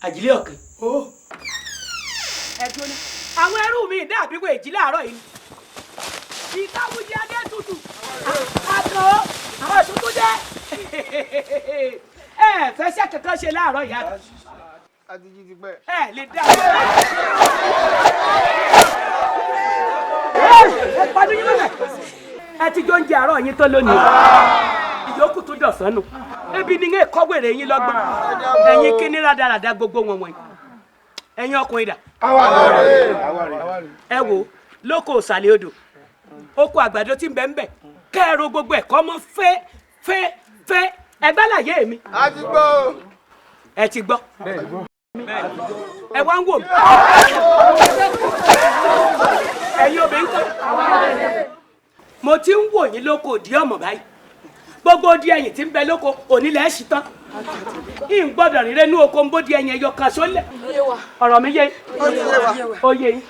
àjílẹ̀ ọ̀kẹ́. ẹ tó ná àwọn ẹrú mi dàbí wo èjì láàárọ̀ yìí ìtàwùjẹ adé tutù àtọ àwọn ètùtù dé ẹ fẹsẹ̀ kankan ṣe láàárọ̀ yá. adiji ti pẹ́. ẹ lè dá. ẹ pàdé yín lọ́nà. ẹ ti jọ ń jẹ àárọ̀ yín tó lónìí. ìyókù tó dọ̀sán nù. ebi ni ń kọ́ wèrè yín lọ́gbọ́n. ẹ̀yin kíní rádaràda gbogbo wọn wọ̀nyí. ẹ̀yin ọkùnrin dà. ẹ wo lóko òsàlẹ̀ odò oko àgbàdo tí ń bẹ ń bẹ kẹ́ẹ̀rọ gbogbo ẹ̀kọ́ mọ́ fẹ́ ẹ bá láyé mi. a ti gbọ́. ẹ ti gbọ́. ẹ wá ń wò mí. ẹ̀yin obìnrin kan mo ti ń wò yín lóko òdì ọmọ báyìí gbogbo odi ẹ̀yìn tí ń bẹ lóko onílẹ̀ ẹ̀ṣin tán yìí ń gbọ́dọ̀ rírẹ́ inú oko ń bó di ẹ̀yìn ẹ̀yọ kan sólẹ̀ ọ̀rọ̀ mi yé ó yé yín.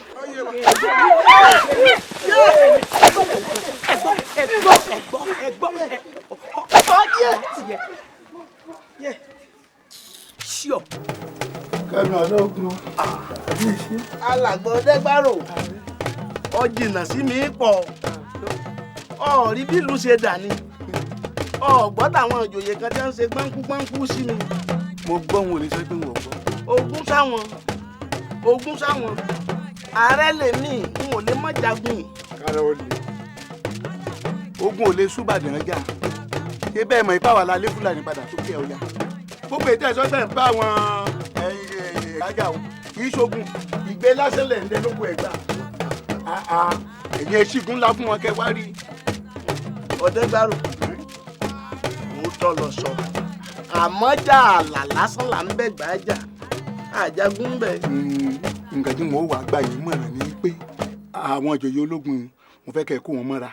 kẹ́mi ọlọ́gun alàgbọ̀ dẹ́gbàrò ọ jìnnà sí mi pọ̀ ọ̀rí bí ìlú ṣe dà ní ọ̀gbọ́n táwọn ìjòyè kan tẹ́ ń ṣe gbáǹkú sí mi. mo gbọ́ wọn ò ní sọ pé wọ́n gbọ́. ogún sáwọn ààrẹ lè ní n ò lè má jagun. kára ó lè ogun ò lè súbàdàn jà ṣé bẹ́ẹ̀ mọ̀ ipá wà lálé fúlàní padà tó kẹ́ ọ ya gbogbo ètò ẹ̀sọ́ tẹ̀ ń bá àwọn ìrajà o kì í ṣogun ìgbé lásán lẹ̀ ń dẹ lóko ẹ̀gbà ẹ̀yìn ẹ̀ṣígun ńlá fún wọn kẹ́ wá rí. ọ̀dẹ́gbàrò mo tọ́ lọ sọ àmọ́ jà àlà lásán là ń bẹ̀ gbà jà àjagun bẹ̀. nǹkan tí mo wà gbà yìí mọ̀ràn ni pé àwọn ìjòyè ológun mo fẹ́ kẹ́ ẹ kó wọn mọ́ra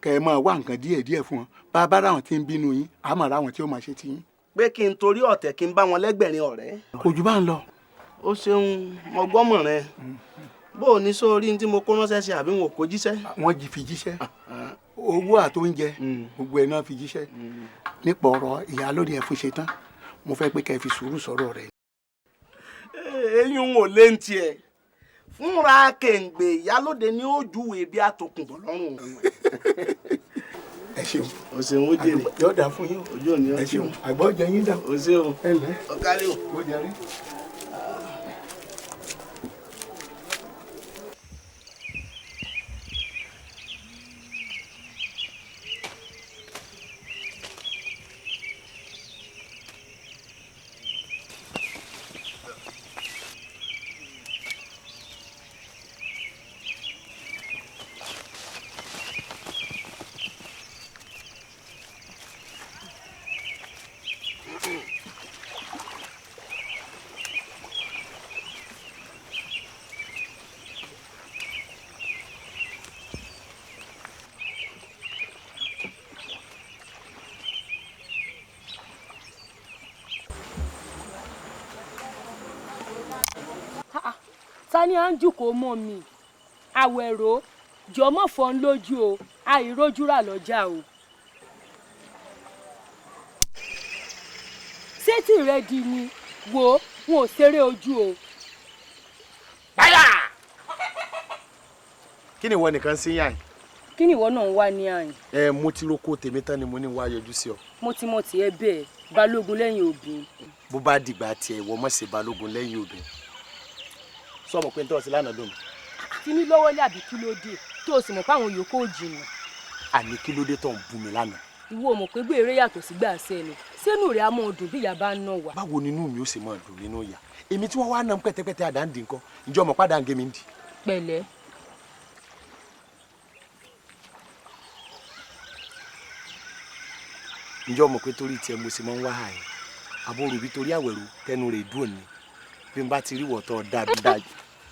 kẹ́ ẹ máa wá nǹkan díẹ̀díẹ̀ fún wọn bá a bá ráwọn tí ń bínú yín àmọ́ ráwọn tí ó máa ṣe ti yín. pé kí n torí ọ̀tẹ̀ kí n bá wọn lẹ́gbẹ̀rin ọ̀rẹ́. kò jù bá ń lọ. ó ṣeun mo gbọ́mọ̀ rẹ bó o ní sórí tí mo kó ránṣẹ́ sí àbí wọn ò kó jíṣẹ́. wọ́n fi jíṣẹ́ owó àtóúnjẹ gbogbo ẹ̀ náà fi jíṣẹ́ nípa ọ̀rọ̀ ìyálóde ẹ̀ fún ṣe tán mo fẹ́ pé kẹ́ ẹ fi sùúrù sọ̀rọ̀ rẹ̀. eyín ò lé ń tiẹ̀ fúnra kèǹgbè ìyálóde ní ó júwèé bí àtòkùnbọ̀ lọ́rùn. ẹ ṣeun o ṣeun ó jèrè yóò dà fún yín ojú òní ẹ ṣeun àgbọ̀ jẹ yín dà o ṣeun ẹ lẹ́ ọ̀kárí o. ó jẹrí. Tani à ń jùkọ́ mọ́ mi àwẹ̀rọ jọmọ́ fọ́n lójú o àìrójú rà lọ́jà o. sétí rẹ di ni wo wọn ò ṣeré ojú o. kí ni ìwọ nìkan sí yàn? kí ni ìwọ náà ń wá ní àyìn? Mo ti roko tèmi tán ni mo ní wá yọjú sí ọ. mo ti mọ tiẹ̀ bẹ́ẹ̀ balógun lẹ́yìn òbí. bó bá dìgbà tiẹ̀ ìwọ mọ̀ sí balógun lẹ́yìn òbí. sọmọ pé n tọ́ sí lánàá dùn. kí ni lọ́wọ́ lé àbí kí ló dé tó o sì mọ̀ páwọn yòókù ò jìnnà. àní kí ló dé tó ń bú mi lánàá. ìwọ mọ̀ pé gbére yàtọ̀ sí gbà sẹ́ni sínú rẹ̀ á mọ̀ dùn bí ìyá bá ń ná wa. báwo nínú mi ó sì máa dùn nínú ìyá èmi tí wọ́n wá ná pẹ́tẹ́pẹ́tẹ́ àdáǹdì nǹkan ǹjọ́ mọ̀ padà ń gé mi ń dì. pẹ̀lẹ́. ǹjọ́ mọ̀ pé torí tiẹ̀ mo sì máa ń wá àyè àbúrò bí torí àwẹ̀rù tẹnu rẹ̀ dùn ní bí n bá ti rí wọ̀tọ́ dájú.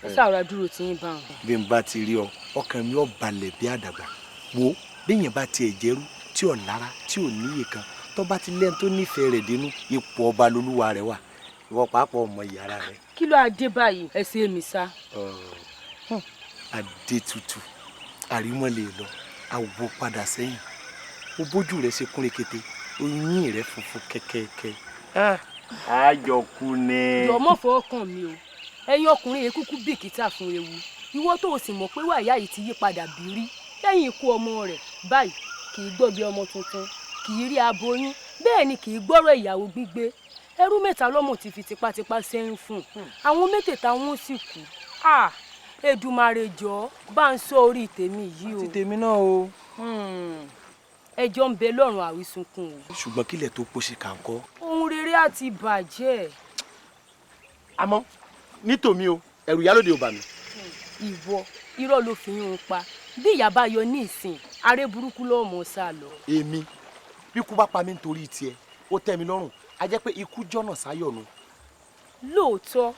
ẹ ṣàrà dúró tí ń bá wọn. bí n bá ti rí ọ ọkàn mi ò balẹ̀ bí àdàgbà wo béèyàn bá tiẹ̀ jẹ́rú tí ò lára tí ò níyè kan tó bá ti lẹ́nu tó nífẹ̀ẹ́ rẹ̀ dénú ipò ọba lolúwa rẹ̀ wà ìwọ pàápàá ọmọ ìyára rẹ̀. kí ló adé báyìí ẹ ṣe mi sá. adé tutù àrímọ́lẹ̀ lọ àwọ̀ padà sẹ́yìn ó bójú rẹ̀ ṣe kún rekete oyin rẹ̀ funfun kẹ́kẹ́kẹ́. àjọkú ni. yọmọ fọkàn mi o ẹ̀yin ọkùnrin yìí kúkú bìkítà fún ewu ìwọ tó o sì mọ̀ pé wàyà yìí ti yí padà bírí lẹ́yìn ikú ọmọ rẹ̀ báyìí kì í gbọ́ bí ọmọ tuntun kì í rí aboyún bẹ́ẹ̀ ni kì í gbọ́rọ̀ ìyàwó gbígbé ẹrú mẹ́ta lọ́mọ ti fi tipátipá sẹ́yìn fún àwọn mẹ́tẹ̀ẹ̀ta wọn sì kú. Èdùmàrè jọ̀ọ́ bá ń sọ orí tèmi yìí o. ti tèmi náà o. ẹjọ́ ń bẹ lọ́rùn àwísunkun o. ṣùgbọ́n kílẹ̀ tó pọ̀ sí kàńkọ́. ohun rere àti bàjẹ́. àmọ́ nítòmí o ẹ̀rù ìyálóde ò bà mí. ìwọ irọ́ ló fi yún un pa bí ìyá bá yọ ní ìsìn aré burúkú lọ́mọ sá lọ. èmi bí ikú bá pa mí nítorí tiẹ̀ ó tẹ́ mi lọ́rùn a jẹ́ pé ikú jọ́nà sáyọ̀ nu. lóòótọ́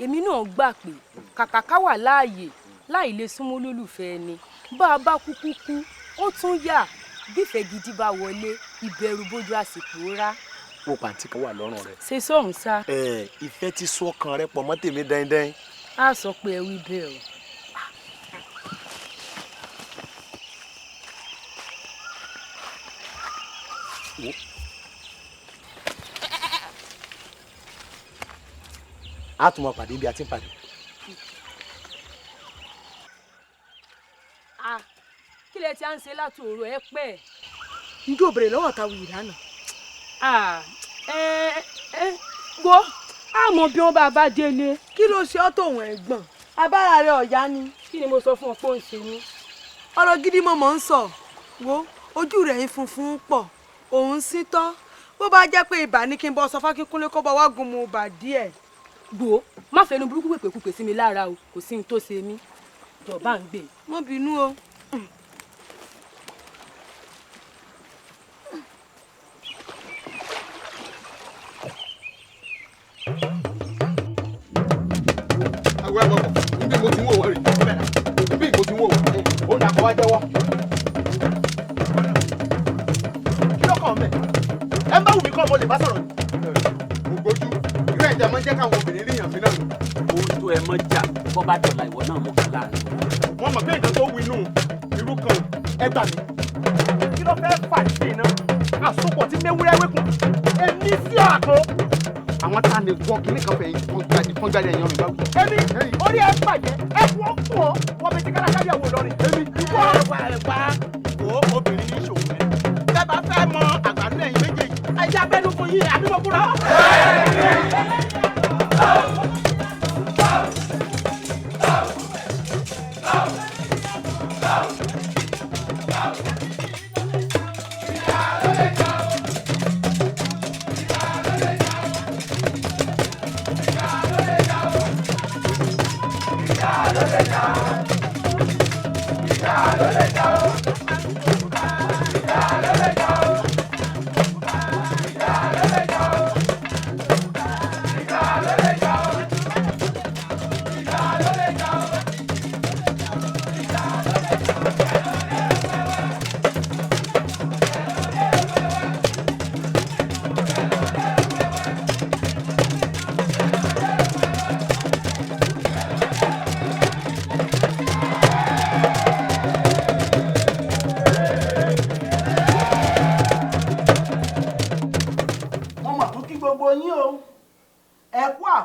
èmi náà gbà pé kàkà ká wà láàyè láì lè súnmọ́ lólùfẹ́ ẹni bá a bá kúkú kú ó tún yà bífẹ́ gidi bá wọlé ìbẹ̀rù bójú àsìkò rá. ó pàǹtí kan wà lọ́rùn rẹ̀. ṣe sọ̀hún sá. ìfẹ́ ti sọ ọkàn rẹ pọ̀ mọ́ tèmi dẹ́ndẹ́n. a sọ pé ẹ wí bẹ́ẹ̀ o. a tún mọ pàdé bí a ti ń pàdé. kí lẹ ti à ń ṣe látòrò ẹ pẹ́. njó bèrè lọ́wọ́ ta wuyì lánàá. wo àmọ́ bí wọ́n bá délé. kí ló ṣe ọ́ tòun ẹ̀gbọ́n abára rẹ ọ̀yá ni. kí ni mo sọ fún ọ pé ó ń ṣe mí. ọ̀rọ̀ gidi mọ̀mọ́ ń sọ wo ojú rẹ̀ ń funfun pọ̀ òun sí tọ́ bó bá jẹ́ pé ibà ní kí n bọ́ sọ fákínkúnlé kó bá wá gun mu bà díẹ̀. gbò má fẹnu burúkú pèpèkúpè sí mi lára o kò sí ní tó ṣe mí jọba ń gbé. mo bínú o. àwọn ẹ̀bọ̀ níbi mo ti ń wò wọ́n rè níbi mo ti ń wò wọ́n ó ń dàpọ̀ wá jẹ́wọ́. kí ló kàn mẹ́ ẹ bá wù mí kọ́ mo lè bá sọ̀rọ̀ ni. mo gbójú irú ẹ̀jẹ̀ máa ń jẹ́ káwọn obìnrin ríyàn mí náà nù. ohun tó ẹ mọ́ jà bọ́ bá dọ̀la ìwọ náà mọ̀ kán láàrin. wọ́n mọ̀ pé nǹkan tó wí nù irú kan ẹ gbà mí. kí ló fẹ́ fà sí iná àsopọ̀ tí mẹ́wúrẹ́ wékùn èmi sí àkọ́. àwọn tá a lè gbọ́ kínní kan fẹ̀yìn fún jáde ẹ̀yàn mi bá wù. èmi orí ẹ bàjẹ́ ẹ wọ́n kú ọ wọ́n fi ti kálákálí àwọn olórin. èmi ìwọ ẹ̀wà wo obìnrin ní ìṣòwò rẹ̀. bẹ́ẹ̀ bá fẹ́ mọ àgbàdo ẹ̀yìn méjèèjì ẹ̀jẹ̀ abẹ́nu fún yín àbí mo kúrò.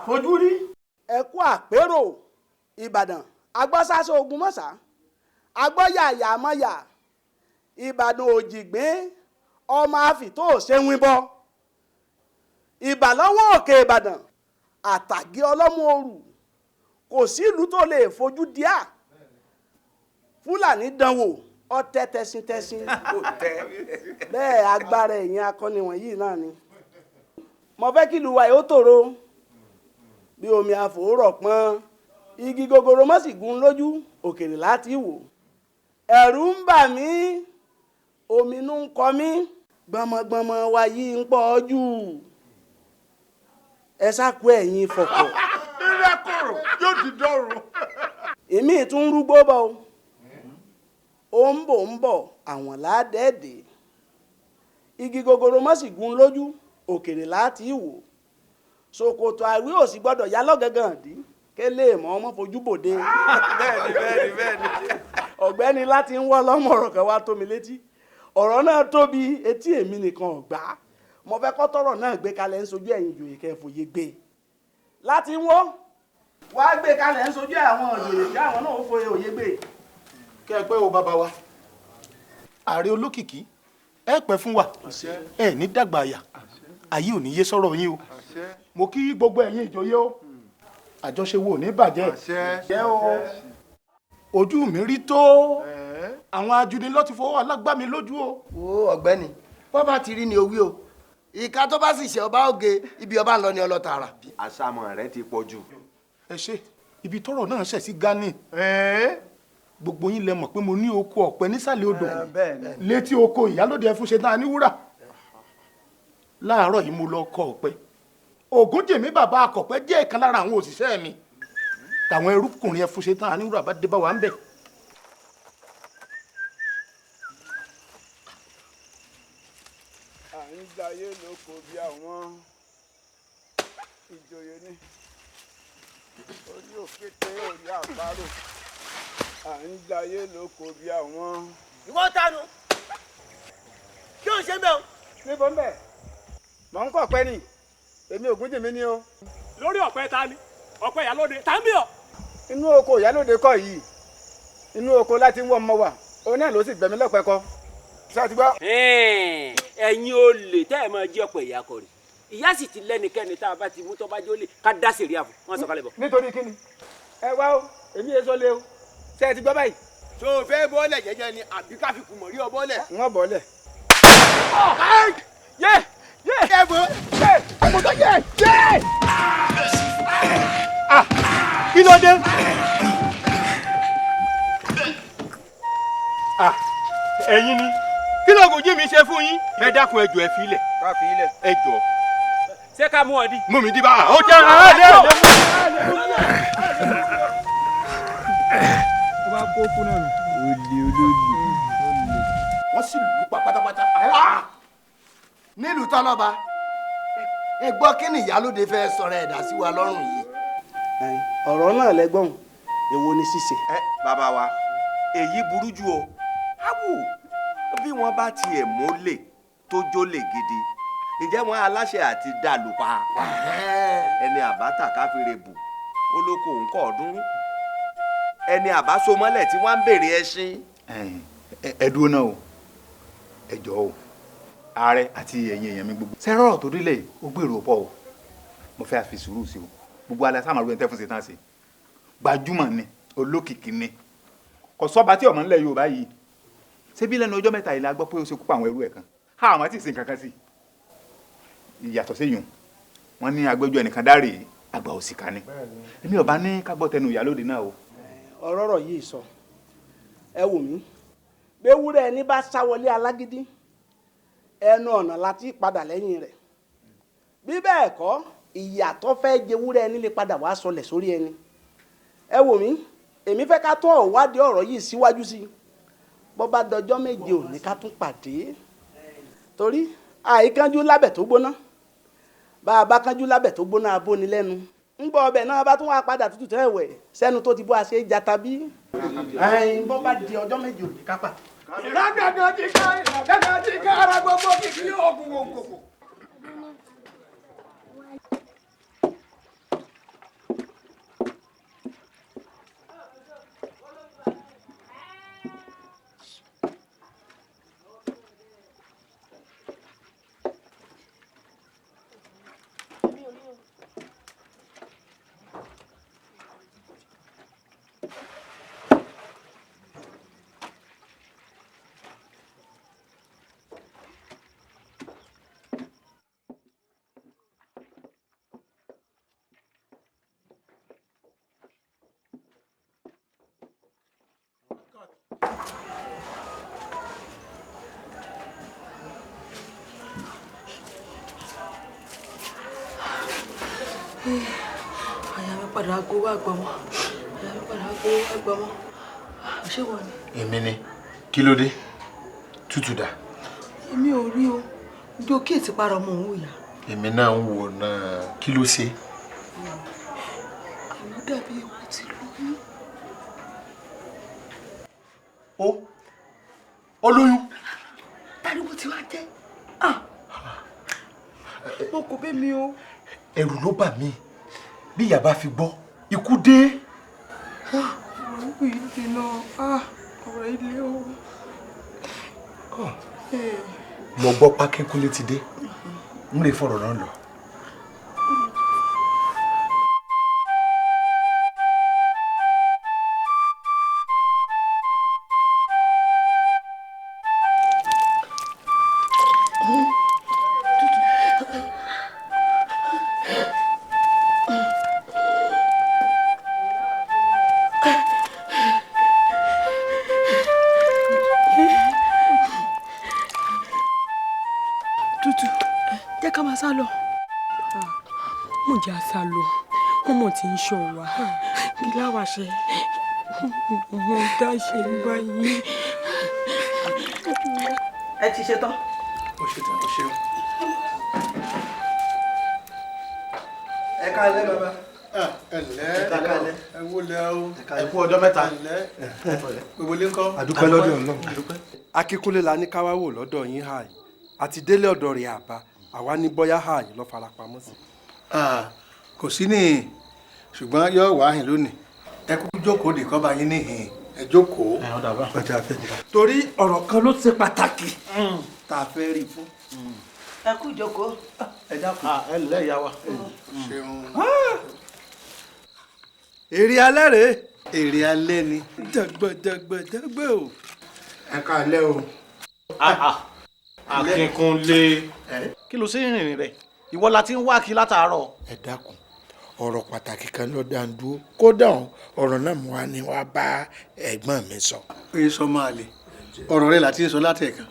àfojúrí ẹ kú àpérò ìbàdàn agbọ́sáṣọ ogun mọ́sá agbọ́yàyà mọ́yà ìbàdàn òjìgbín ọmọ àfìtó òṣèwìn bọ́ ìbà lọ́wọ́ òkè ìbàdàn àtàgé ọlọ́mú òrù kò sí ìlú tó lè fojú díà fúlàní dánwò ọtẹ tẹsintẹsin bẹ́ẹ̀ agbára ẹ̀yìn akọni wọ̀nyí náà ni mo fẹ́ kí ìlú wa yóò tòrò bí omi àfòrọ̀ pọ́n igi gogoro mọ́ sì gún lójú òkèrè láti wò ẹ̀rù ń bà mí ominú ń kọ mí gbọmọgbọmọ wa yìí ń pọ̀ jù ẹ sáku ẹ̀yìn fọ̀kọ̀. rírẹ́ kòrò yóò ti dọ̀rùn. èmi tún rúgbó bọ̀ ó ń bọ̀ àwọn ládẹ́ẹ̀dẹ́ igi gogoro mọ́ sì gún lójú òkèrè láti wò ṣòkòtò àwí ò sì gbọ́dọ̀ yá lọ́gàngàn dí kélé mọ́ ọmọ fojú bòde. bẹ́ẹ̀ni. ọ̀gbẹ́ni láti ń wọ́ lọ́mọ ọ̀rọ̀ kan wá tó mi létí ọ̀rọ̀ náà tóbi etí èmi nìkan ọ̀gbá mo fẹ́ kọ́ tọ́rọ̀ náà gbé kalẹ̀ ń sojú ẹ̀yìn ìjòyè kẹfòye gbé láti ń wọ́ wá gbé kalẹ̀ ń sojú àwọn òjòyè kí àwọn náà ó foyè òye gbé. kẹ́ ẹ pẹ́ o bàbá wa ààrẹ olókìkí ẹ pẹ́ fún wa ẹ ní dàgbà àyà ayé ò ní yé sọ̀rọ̀ yín o mo kí gbogbo ẹ̀yin ìjòyè o àjọṣe wo ò ní bàjẹ́ jẹ́ o ojú mi rí tó àwọn ajunilọ́ ti fọwọ́ alágbá mi lójú o. wo ọ̀gbẹ́ni wọ́n bá ti rí ni owí o ìka tó bá sì ṣe ọba oge ibi ọba ń lọ ní ọlọ́tàrà. àṣàmọ̀ rẹ ti pọ̀ jù. ẹ ṣe ibi tọ́rọ̀ náà ṣẹ̀ sí gani gbogbo yín lẹ mọ̀ pé mo ní oko ọ̀pẹ nísàlẹ̀ odò létí oko ìyálóde ẹfun ṣe náà ní wúrà láàárọ̀ yìí mo lọ kọ ọ̀pẹ ògúnjèmí bàbá akọ̀pẹ jẹ́ ìkan lára àwọn òṣìṣẹ́ mi tàwọn ẹrúkùnrin ẹfun ṣe náà ní wúrà bá dé bá wa ń bẹ̀. à ń jayé lóko bí àwọn ìjòyè ní orí òkété orí àparò à ń jayé lóko bí àwọn. ìwọ tánu kí o ṣe bẹ́ẹ̀ o. níbo ń bẹ̀ mọ̀ ń kọ̀ pẹ́ ni èmi Ògúnjìmí ni o. lórí ọ̀pẹ ta ni ọ̀pẹ ìyálóde tá ń bí ọ. inú oko ìyálóde kọ́ yìí inú oko láti ń wọ́ ọmọ wa òun náà ló sì gbẹ̀mí lọ́pẹ́ kọ́ ṣé a ti gbọ́. ẹ̀yin olè tẹ́ ẹ̀ máa jí ọ̀pẹ ìyá kọ rè ìyá sì ti lẹ́nikẹ́ni tá a bá ti mú tó bá jẹ́ olè ká dá sèré àfọ̀ wọ́n sọ kálẹ̀ bọ̀. nítorí kíni ẹ wá o èmi yẹn sọ lé o ṣé ẹ ti gbọ́ báyìí. tó o fẹ́ bọ́ọ̀lẹ̀ jẹ́jẹ́ ni àbí ká fi kùmọ̀ rí ọ bọ́ọ̀lẹ̀. wọ́n bọ́ọ̀lẹ̀. yé yé ẹ bọ́ yé mo tó yé yé. kí ló dé. ẹ̀yin ni kí ló Ògúnjìmí ṣe fún yín. ẹ dákun ẹ jọ̀ọ́ ẹ fi ilẹ̀. ká fi ilẹ̀. ẹ jọ̀ọ́. ṣé ká mú ọ di. mú mi di bá ó jẹ́ ara lé o. ó bá kó fún náà nù. wọ́n sì lù pa pátápátá. nílùú tọ́lọ́ba ẹ gbọ́ kí ni ìyálóde fẹ́ sọ̀rọ̀ ẹ̀dá sí wa lọ́rùn yìí. ọ̀rọ̀ náà lẹ́gbọ̀n èwo ni ṣíṣe. bàbá wa èyí burú jù o áwù bí wọ́n bá tiẹ̀ mólè tó jólè gidi ǹjẹ́ wọn aláṣẹ àti dàlùpà ẹni àbátà káfíńrè bù olóko nǹkan ọdún ẹni àbásomọ́lẹ̀ tí wọ́n ń béèrè ẹṣin. ẹ dúró náà o ẹ jọ̀ọ́ o ààrẹ àti ẹ̀yin èèyàn mi gbogbo. sẹ́rọ̀rọ̀ tó délé ó gbèrò pọ̀ o mo fẹ́ fi sùúrù sí o gbogbo alẹ́ sáà máa ro ẹni tẹ́ fún ṣe tán ṣe gbajúmọ̀ ni olókìkí ni kò sọ́ba tí ọmọ ńlẹ̀ Yorùbá yìí ṣé bí lẹ́nu ọjọ́ mẹ́ta yìí la gbọ́ pé ó ṣe kú pa àwọn ẹrú ẹ̀ kan àmọ́ tí ì ṣe nǹkan kan sí ìyàtọ̀ séyùn wọ́n ní agbẹ́jọ́ ẹnìkan dáre àgbà òsìkà ni èmi ò bá ní ká gbọ́ tẹnu ìyálóde náà o. ọ̀rọ̀ yìí sọ ẹ wò mí béwúrẹ́ ẹni bá sáwọlé alágídí ẹnu ọ̀nà láti padà lẹ́yìn rẹ̀ bí bẹ́ẹ̀ kọ́ ìyàtọ̀ fẹ́ jewúrẹ́ ẹni lè padà wá sọlẹ̀ sórí ẹni ẹ wò mí èmi fẹ́ ká tọ́ ìwádìí ọ̀rọ̀ yìí síwájú sí i bó bá dọjọ́ méje òní ká tún pàdé torí àìkánjú lábẹ̀ tó gbóná bá a bá kánjú lábẹ̀ tó gbóná abóni lẹ́nu ń gbọ́ ọbẹ̀ náà bá tún wá padà tútù tẹ́ ẹ̀wẹ̀ sẹ́nu tó ti bó a ṣe é jata bí. bó bá di ọjọ́ méje òní ká pàdé. ìràgàgà ti ká ara gbogbo kìkì yóò gùn òkòkò. àyà mi padà gbowó àgbọmọ àyà mi padà gbowó àgbọmọ ṣé wọ ni. èmi ni kí ló dé tútù dà. èmi ò rí o ojú òkè ti para ọmọ òun yá. èmi náà ń wò náà kí ló ṣe. àmọ́ dàbí ewu ti lóyún. ó lóyún. tariwo ti wá jẹ́ mo kò bẹ́ mi o. ẹ̀rù ló bà mí bí ìyá bá fi gbọ́ ikú dé. ọ̀rọ̀ yìí dènà ọ̀rọ̀ ilé o. mo gbọ́ pákínkúnlé ti dé n lè fọ̀rọ̀ náà lọ. Tí ń ṣọ́ wa kí láwa ṣe mo dá ṣe báyìí. ẹ ti ṣe tán. ó ṣe tán ó ṣe o. ẹ káalẹ́ bàbá. ẹ ǹlẹ́ ẹ wọlé o. ẹ kú ọjọ́ mẹ́ta. gbogbo ilé ńkọ́. àdúpẹ́ lọ́dọ̀ Ọlọ́run. Akínkúnlé la ní káwá wò lọ́dọ̀ yín hà yìí àti délé ọ̀dọ̀ rẹ̀ àbá àwa ní bọ́yá hà yìí lọ́ fara pamọ́ sí. kò sí ní ṣùgbọ́n yóò wá hìn lónìí ẹ kú jókòó dè kọ́ bá yín níhìn ẹ jókòó. ọjà fẹ́. torí ọ̀rọ̀ kan ló ṣe pàtàkì tá a fẹ́ rí fún. ẹ kú ìjókòó. ẹ dákun. ẹ ǹlẹ́ ìyá wa. èrè alẹ́ rèé. èrè alẹ́ ni. dàgbàdàgbàdàgbà o. ẹ káalẹ́ o. Akínkúnlé kí ló ṣe ń rìnrìn rẹ̀ ìwọ la ti ń wá kí látàárọ̀. ẹ dákun ọ̀rọ̀ pàtàkì kan ló dá ń dúró kódà ọ̀rọ̀ náà mo wá ní wá bá ẹ̀gbọ́n mi sọ. oye sọ máa lè ọ̀rọ̀ rẹ̀ láti sọ látẹ̀kan.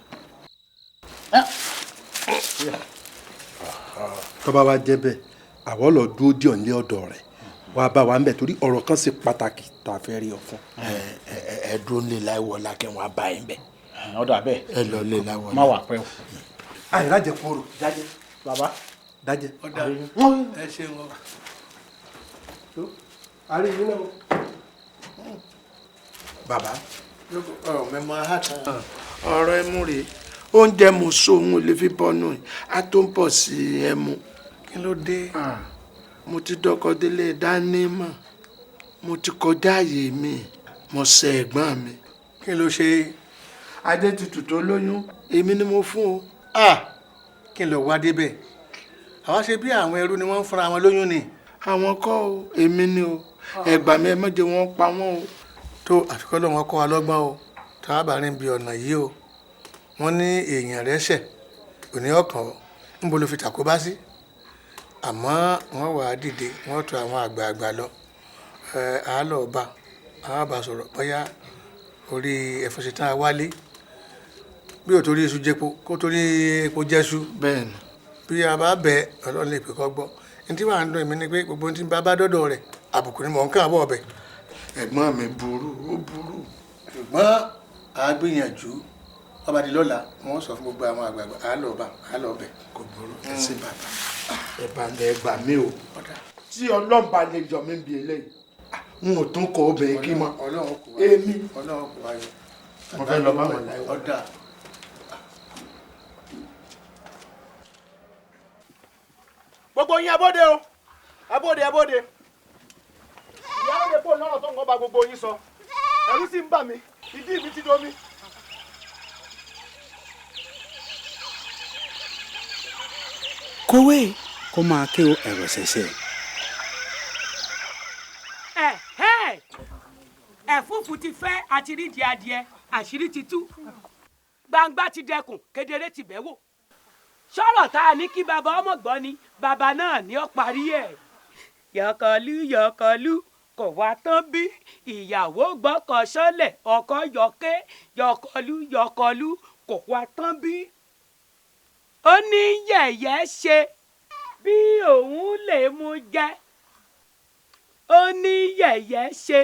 tó bá wá jẹ́ bẹ́ẹ̀ àwọ̀ lọ dúró díọ̀ nílé ọ̀dọ̀ rẹ̀ wàá bá wa ń bẹ̀ torí ọ̀rọ̀ kan ṣe pàtàkì tá a fẹ́ rí ọ fún. ẹ dúró nílé láìwọ lákẹ́ wọn bá yín bẹ̀. ọ̀dọ̀ abẹ́ ẹ lọ lé láìwọ. má wà pẹ́ o. àìrájẹ kúrò jáde bàbá dájẹ. ọ̀dà ẹ ṣeun o. àrí yìí náà. bàbá ọ̀rọ̀ mẹ́mọ́ àhàtàn. ọ̀rọ̀ ẹmu rèé oúnjẹ mo so òun ò lè fi bọ́nú ẹ̀ á tó ń pọ̀ sí ẹmu. kí ló dé. mo ti dọ́kọ délé dánímọ̀ mo ti kọjá àyè mi mo ṣe ẹ̀gbọ́n mi. kí ló ṣe. Adétutù tó lóyún èmi ni mo fún o. kí ló wá débẹ̀ àwa ṣe bí àwọn ẹrú ni wọ́n ń fúnra wọn lóyún ni. àwọn kọ́ o èmi ni o ẹgbà mi ẹ mọ́jẹ wọn pa wọ́n o. tó àfikún lọ́wọ́ kọ́ wa lọ́gbọ́n o tá a bá rìn bí ọ̀nà yìí o wọ́n ní èèyàn rẹ̀ ṣẹ̀ òní ọkàn níbo ló fi tàkóbá sí àmọ́ wọ́n wà á dìde wọ́n tọ̀ àwọn àgbààgbà lọ àálọ̀ ọba àwọn àbá sọ̀rọ̀ bóyá orí ẹ̀fọ́ ṣetán a wálé bí ò torí iṣu jẹpo kó torí epo jẹ́ṣu. bẹ́ẹ̀ni. bí a bá bẹ ọlọ́run lè pè kọ́ gbọ́ ní tí wàá ń dùn mí ni pé gbogbo ohun tí bá bá dọ́dọ̀ rẹ̀ àbùkù ni mò ń kàn bọ̀ ọbẹ̀. ẹ̀gbọ́n mi burú ó burú. ṣùgbọ́n a gbìyànjú ọba di lọ́la wọ́n sọ fún gbogbo àwọn àgbààgbà àálọ̀ ọbẹ̀. kò burú ẹ sí bàbá ẹ bá ń bẹ gbà mí o tí ọlọ́mba lè jọ mí bí eléyìí n ò tún kọ obìnrin kí mọ èmi mo fẹ́ lọ bá wọn láyé ọ̀dà. gbogbo yín abóde o abóde ìyá lóde fóònù lọ́rọ̀ tó ń kọ́ bá gbogbo yín sọ ẹ̀rù sì ń bà mí ìdí mi ti domi. kówé kó máa ké ẹ̀rọ ṣẹ̀ṣẹ̀. ẹ̀fúùfù ti fẹ́ àti rídìí adìẹ àṣírí ti tú gbangba ti dẹkùn kedere ti bẹ́ wò sọ̀rọ̀ tá a ní kí bàbá ọmọ gbọ́ ni bàbá náà ní ó parí ẹ̀ yọkọlú kò wá tán bí ìyàwó gbọ́kọ̀ sọ́lẹ̀ ọkọ yọké yọkọlú kò wá tán bí ó ní yẹ̀yẹ́ ṣe bí òun lè mú jẹ́ ó ní yẹ̀yẹ́ ṣe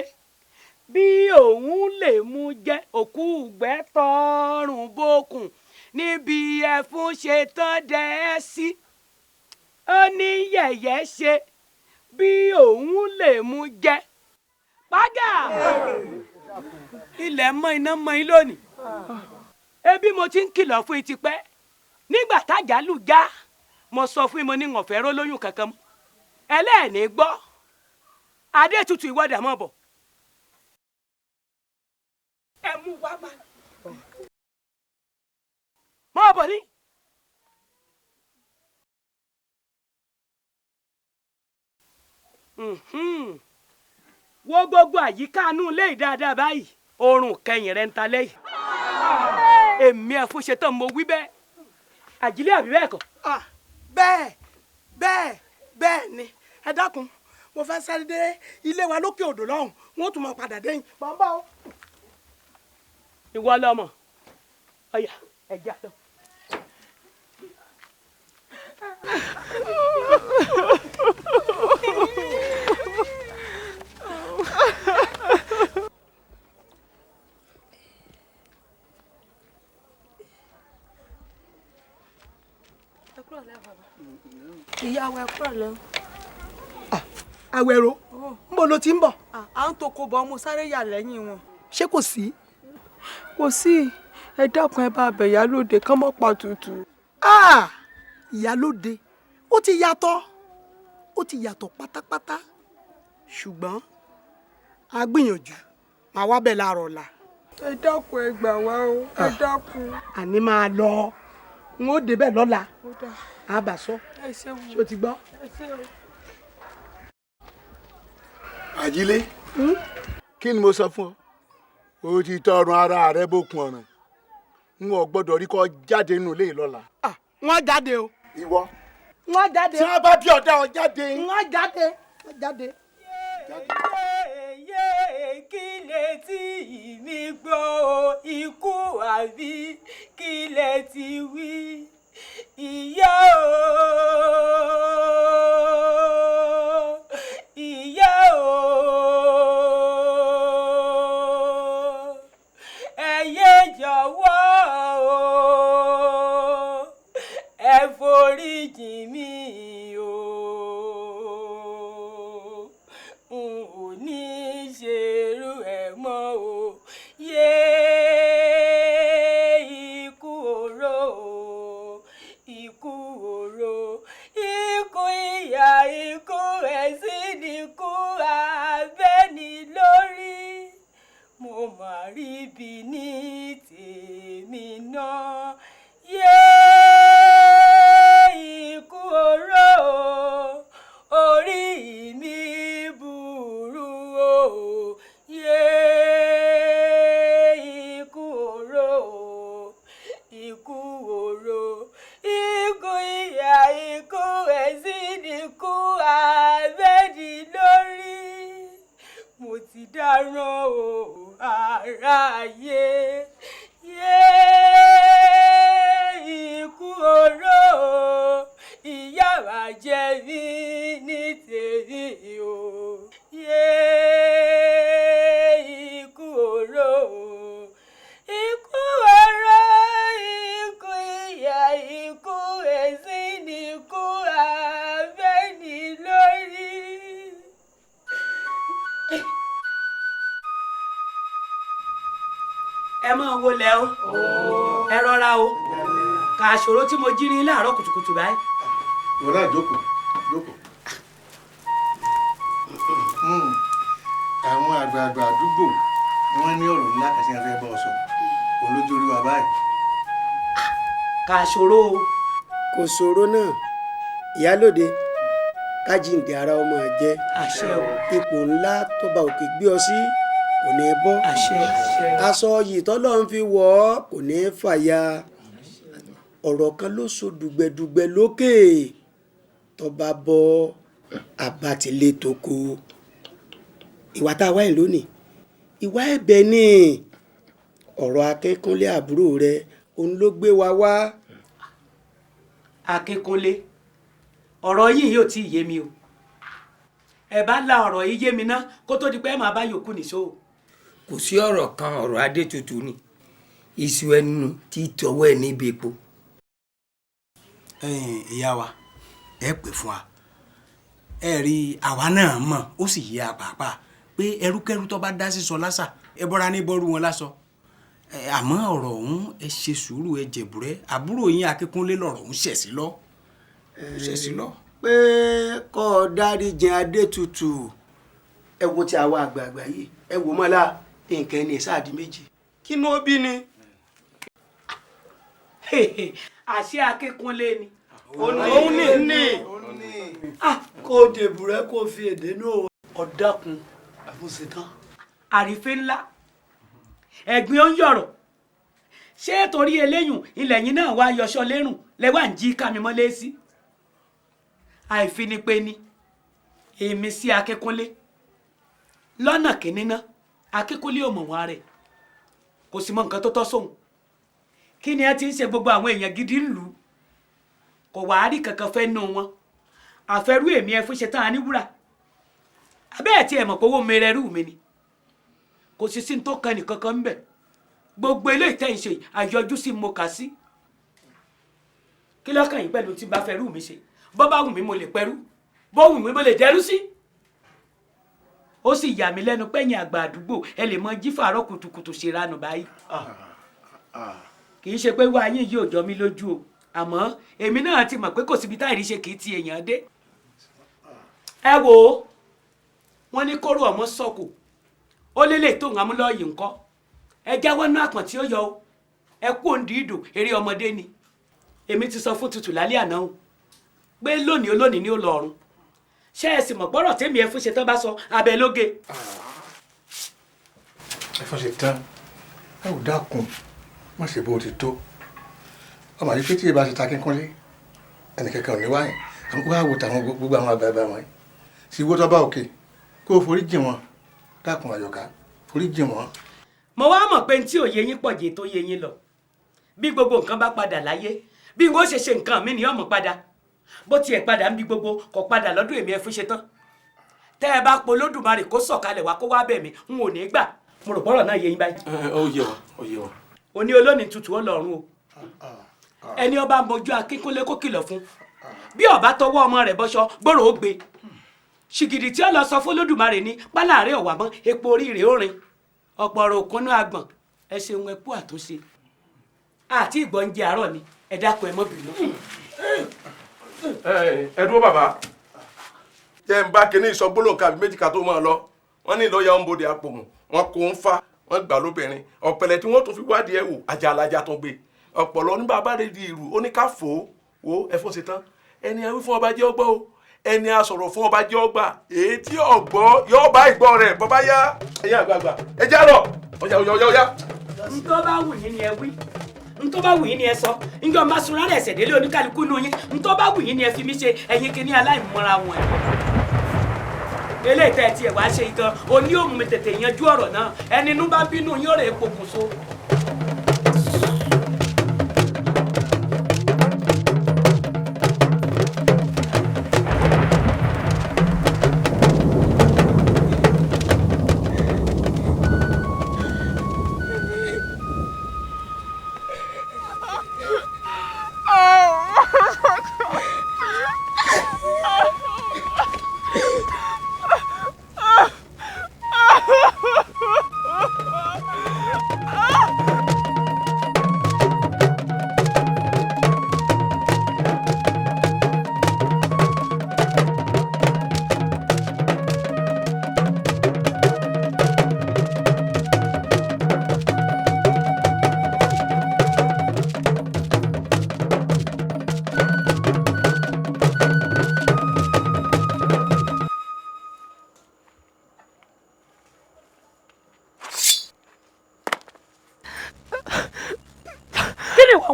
bí òun lè mú jẹ́ òkú ìgbẹ́ tọrùn bókun níbi ẹ̀fún ṣe tán dẹ ẹ́ sí. ó ní yẹ̀yẹ́ ṣe bí òun lè mú jẹ́ págà ilẹ̀ mọ́ iná mọ́ in lónìí. ebi mo ti ń kìlọ̀ fún yín tipẹ́ nígbà tájàlú já mo sọ fún yín mo ní wọn fẹ́ ró lóyún kankan mọ́ ẹlẹ́ẹ̀ni gbọ́ adé tutù ìwọ́dà mọ́ bọ̀ ẹ mú wá bá mọ́ bọ̀ ní. wo gbogbo àyíká inú ilé dáadáa báyìí oorun kẹyìn rẹ ń ta lẹ́yìn èmi ẹ̀fún ṣetán mo wí bẹ́ẹ̀ àjílẹ̀ àbí bẹ́ẹ̀ kọ́. bẹ́ẹ̀ ni ẹ dákun mo fẹ́ sáré dé ilé wa lókè odò lọ́hùn wọ́n tún máa padà dẹ́yìn bàbá o. ìwọ lọmọ ọyà ẹja lọ. ìyàwó ẹ kúrò lẹ. Àwẹ̀rò ń bọ̀ ló ti ń bọ̀. à ń toko bọ́ mo sáré yà lẹ́yìn wọn. ṣé kò sí. kò sí ẹ dákun ẹ bá bẹ̀yà lóde kán mọ́ pa tutù. ìyálóde ó ti yàtọ̀ pátápátá ṣùgbọ́n a gbìyànjú màá wá bẹ̀ láàárọ̀ ọ̀la. ẹ dákun ẹ gbà wá o ẹ dákun. àní máa lọ n ó débẹ̀ lọ́la àbàsọ ṣó ti gbọ́. àjílé kí ni mo sọ fún ọ o ti tọrùn ara rẹ bókun ọ̀ràn n ò gbọ́dọ̀ rí kọ jáde nínú ilé lọ́la. wọ́n jáde o. ìwọ. wọ́n jáde. tí wọ́n bá bí ọ̀dà ọ jáde. wọ́n jáde. wọ́n jáde. yéé kí lè tí mi gbọ́ ikú àbí kí lè ti wí ìyá o ìyá o ẹ yé jọ̀wọ́ o ẹ foríjì mí o n ò ní ṣerú ẹ̀ mọ́ o yé ikú oró o ikú oró ikú ìyà ikú ẹ̀sìn ikú abẹ́ni lórí mo mà rí bí ní tèmi náà yé ikú oró orí mi burú o yé ikú oró ikú oró ikú ìyà ikú ẹ̀sìn ikú abẹ́ni lórí mo ti dáràn o aráyé yé ikú oró ìyà má jẹ mí ní tèmi o yé ikú oró ikú oró ikú ìyà ikú ẹ̀sìn ikú abẹ́ni lórí. ẹ máa wọlé o ẹ rọra o kà àṣòro tí mo jí ní láàárọ̀ kùtùkùtù báyìí. wọ́n jókòó jókòó. àwọn àgbààgbà àdúgbò ni wọ́n ní ọ̀rọ̀ ńlá kàṣí afẹ́ bá ọ sọ òun lójú orí wa báyìí. kà àṣòro o. kò ṣòro náà ìyálóde kájíǹde ara ọmọ jẹ ipò ńlá tó bá òkè gbé ọ sí kò ní bọ́ aṣọ yìí tọ́lọ́ ń fi wọ̀ ọ́ kò ní fàya ọ̀rọ̀ kan ló so dùgbẹ̀dùgbẹ̀ lókè tó bá bọ́ abatilé tó kó ìwà tá a wáyé lónìí ìwà ẹ̀bẹ̀ ni ọ̀rọ̀ Akínkúnlé àbúrò rẹ òun ló gbé wa wá. Akínkúnlé ọ̀rọ̀ yìí yóò tí ì yé mi o ẹ bá la ọ̀rọ̀ yìí yé mi ná kó tó di pé ẹ máa bá yòókù nìṣó. kò sí ọ̀rọ̀ kan ọ̀rọ̀ Adétutù ni iṣu ẹnu tí tọwọ́ ẹ̀ níbi epo. ìyá wa ẹ pè fún wa ẹ rí àwa náà mọ̀ ó sì yé a pàápàá pé ẹrúkẹ́rú tó bá dá sísọ lásà ẹ bọ́ra ní bọ́rú wọn lásọ àmọ́ ọ̀rọ̀ ọ̀hún ẹ ṣe sùúrù ẹ jẹ̀bùrẹ́ àbúrò yín Akínkúnlé lọ̀rọ̀ ọ̀hún ṣẹ̀ sí lọ. pé kọ́ ọ dáríjì Adétutù ẹ wo ti àwa àgbààgbà yìí ẹ wò mọ́lá nǹkan ẹni sáàdì méjì kí ni ó bí ni. àṣé Akínkúnlé ni. òun ní. kó dèbùrẹ́ kó fi èdè náà ọ̀dàkùn àfúnṣetán. àrífín ńlá ẹ̀gbin ó ń yọ̀rọ̀ ṣé torí eléyùn ilẹ̀ yín náà wá yọṣọ lérùn lẹ́wà ń jí kámi mọ́lé sí. àìfinipe ni èmi sí Akínkúnlé lọ́nà kìíní ná Akínkúnlé ò mọ̀ wọn rẹ̀ kò sì mọ nǹkan tó tọ́ sóhun kí ni ẹ ti ń ṣe gbogbo àwọn èèyàn gidi ńlù kò wá rí kankan fẹ́ nù wọn àfẹ́rú èmi ẹ fún ṣe tán aníwúrà abẹ́ẹ̀ tí ẹ mọ̀ pé owó mi rẹ̀ rú mi ni kò sì sí tó kan nìkankan ń bẹ̀ gbogbo eléyìí tẹ́ ń ṣe àyọjú sí mo kà sí kí lọ́kàn yìí pẹ̀lú tí bá fẹ́ rú mi ṣe bọ́ bá wù mí mo lè pẹ́rú bó wù mí mo lè dẹ́rú sí. ó sì yà mí lẹ́nu pẹ́yìn àgbà àdúgbò ẹ lè mọ jí fàárọ̀ kùtùkùtù ṣèrànù báyìí kì í ṣe pé wá yín yóò jọ mí lójú o àmọ́ èmi náà ti mọ̀ pé kò síbi táìrí ṣe kì í ti èèyàn dé. ẹ wò ó wọ́n ní kóró ọmọ sọ̀kò ó lélẹ̀ tó ń amúlọ́ọ̀yì ńkọ́ ẹ jáwọ́ nú àpọ̀n tí ó yọ o ẹ kú òǹdí ìdò eré ọmọdé ni èmi ti sọ fún Tutù lálẹ́ àná o pé lónìí olónìí ni ó lọ ọ̀run ṣé ẹ sì mọ̀ gbọ́rọ̀ tèmi ẹ fún ṣe tán bá sọ abẹ lóge. ẹ fọ́ ṣe tán ẹ ò dákun má ṣe bó ti tó ọmọ yìí pé tí ìbá ti ta Akínkúnlé ẹnìkankan ò ní wáyìn wá wo tàwọn gbogbo àwọn àgbààgbà wọn sì wó tọ́ba òkè kó o forí jìn wọn dákun Àyọ̀ká forí jìn wọn. mo wá mọ̀ pé tí òye yín pọ̀ jẹ́ tó yé yín lọ bí gbogbo nǹkan bá padà láyé bí n ó ṣe ṣe nǹkan mi ni ọmọ padà bó tiẹ̀ padà ń bí gbogbo kò padà lọ́dún èmi ẹ fún ṣe tán tẹ́ ẹ bá polódùmarè kó sọ̀kalẹ̀ wá kó wá bẹ̀ mí n ò ní gbà mo rò bọ́rọ̀ náà yé yín báyìí. ó yé wa ó yé wa. òní olónìí Tutù ó lọ́rùn o ẹni ọba mojú Akínkúnlé kó kìlọ̀ fún bí ọba tọwọ́ ọmọ rẹ̀ bọ́ṣọ gbòòrò ó gbé ṣìgìdì tí ó lọ sọ fún Olódùmarè ní páláàrẹ ọ̀wà mọ́ epo orí rẹ̀ ó rin ọ̀pọ̀ ọ̀rọ̀ òkúnnú àgbọ̀n ẹ ṣeun ẹ kú àtúnṣe àti ìgbọ̀njẹ àárọ̀ ni ẹ dákun ẹ mọ́ bínú. ẹ dúró bàbá jẹ́ ń bá kinní ìsọgbóló nǹkan àbí méjì ká tó máa lọ wọ́n ní ìlọ́yà ń bodè àpòmù wọn kò ń fa wọ́n gbà lóbìnrin ọ̀pẹ̀lẹ̀ tí wọ́n tún fi wádìí ẹ̀ wò ajá alájà tó gbé ọ̀pọ̀lọ́ ní bàbá rẹ̀ di ìrù ó ní ká fò ó wo ẹ̀fọ́ ṣe tán ẹni àwí fún ọba jẹ́ ọgbọ́ o ẹni àsọ̀rọ̀ fún ọba jẹ́ ọgbà èyí tí ọ̀gbọ́ yóò bá ìgbọ́ rẹ̀ bọ́ bá yá ẹ̀yìn àgbààgbà ẹ já lọ ọ̀yà. ntọ́ bá wù yín ni ẹ wí ntọ́ bá wù yín ni ẹ sọ njọ́ máa sun rárẹ̀ ẹ̀sẹ̀ délé oníkálukú nù yín ntọ́ bá wù yín ni ẹ fi mí ṣe ẹ̀yin kìíní aláìmọ́ra wọn ẹ̀ eléyìí tẹ́ ẹ tiẹ̀ wá ṣe gan oní òun mi tètè yanjú ọ̀rọ̀ náà ẹni inú bá bínú yín ó rè é pokùnso.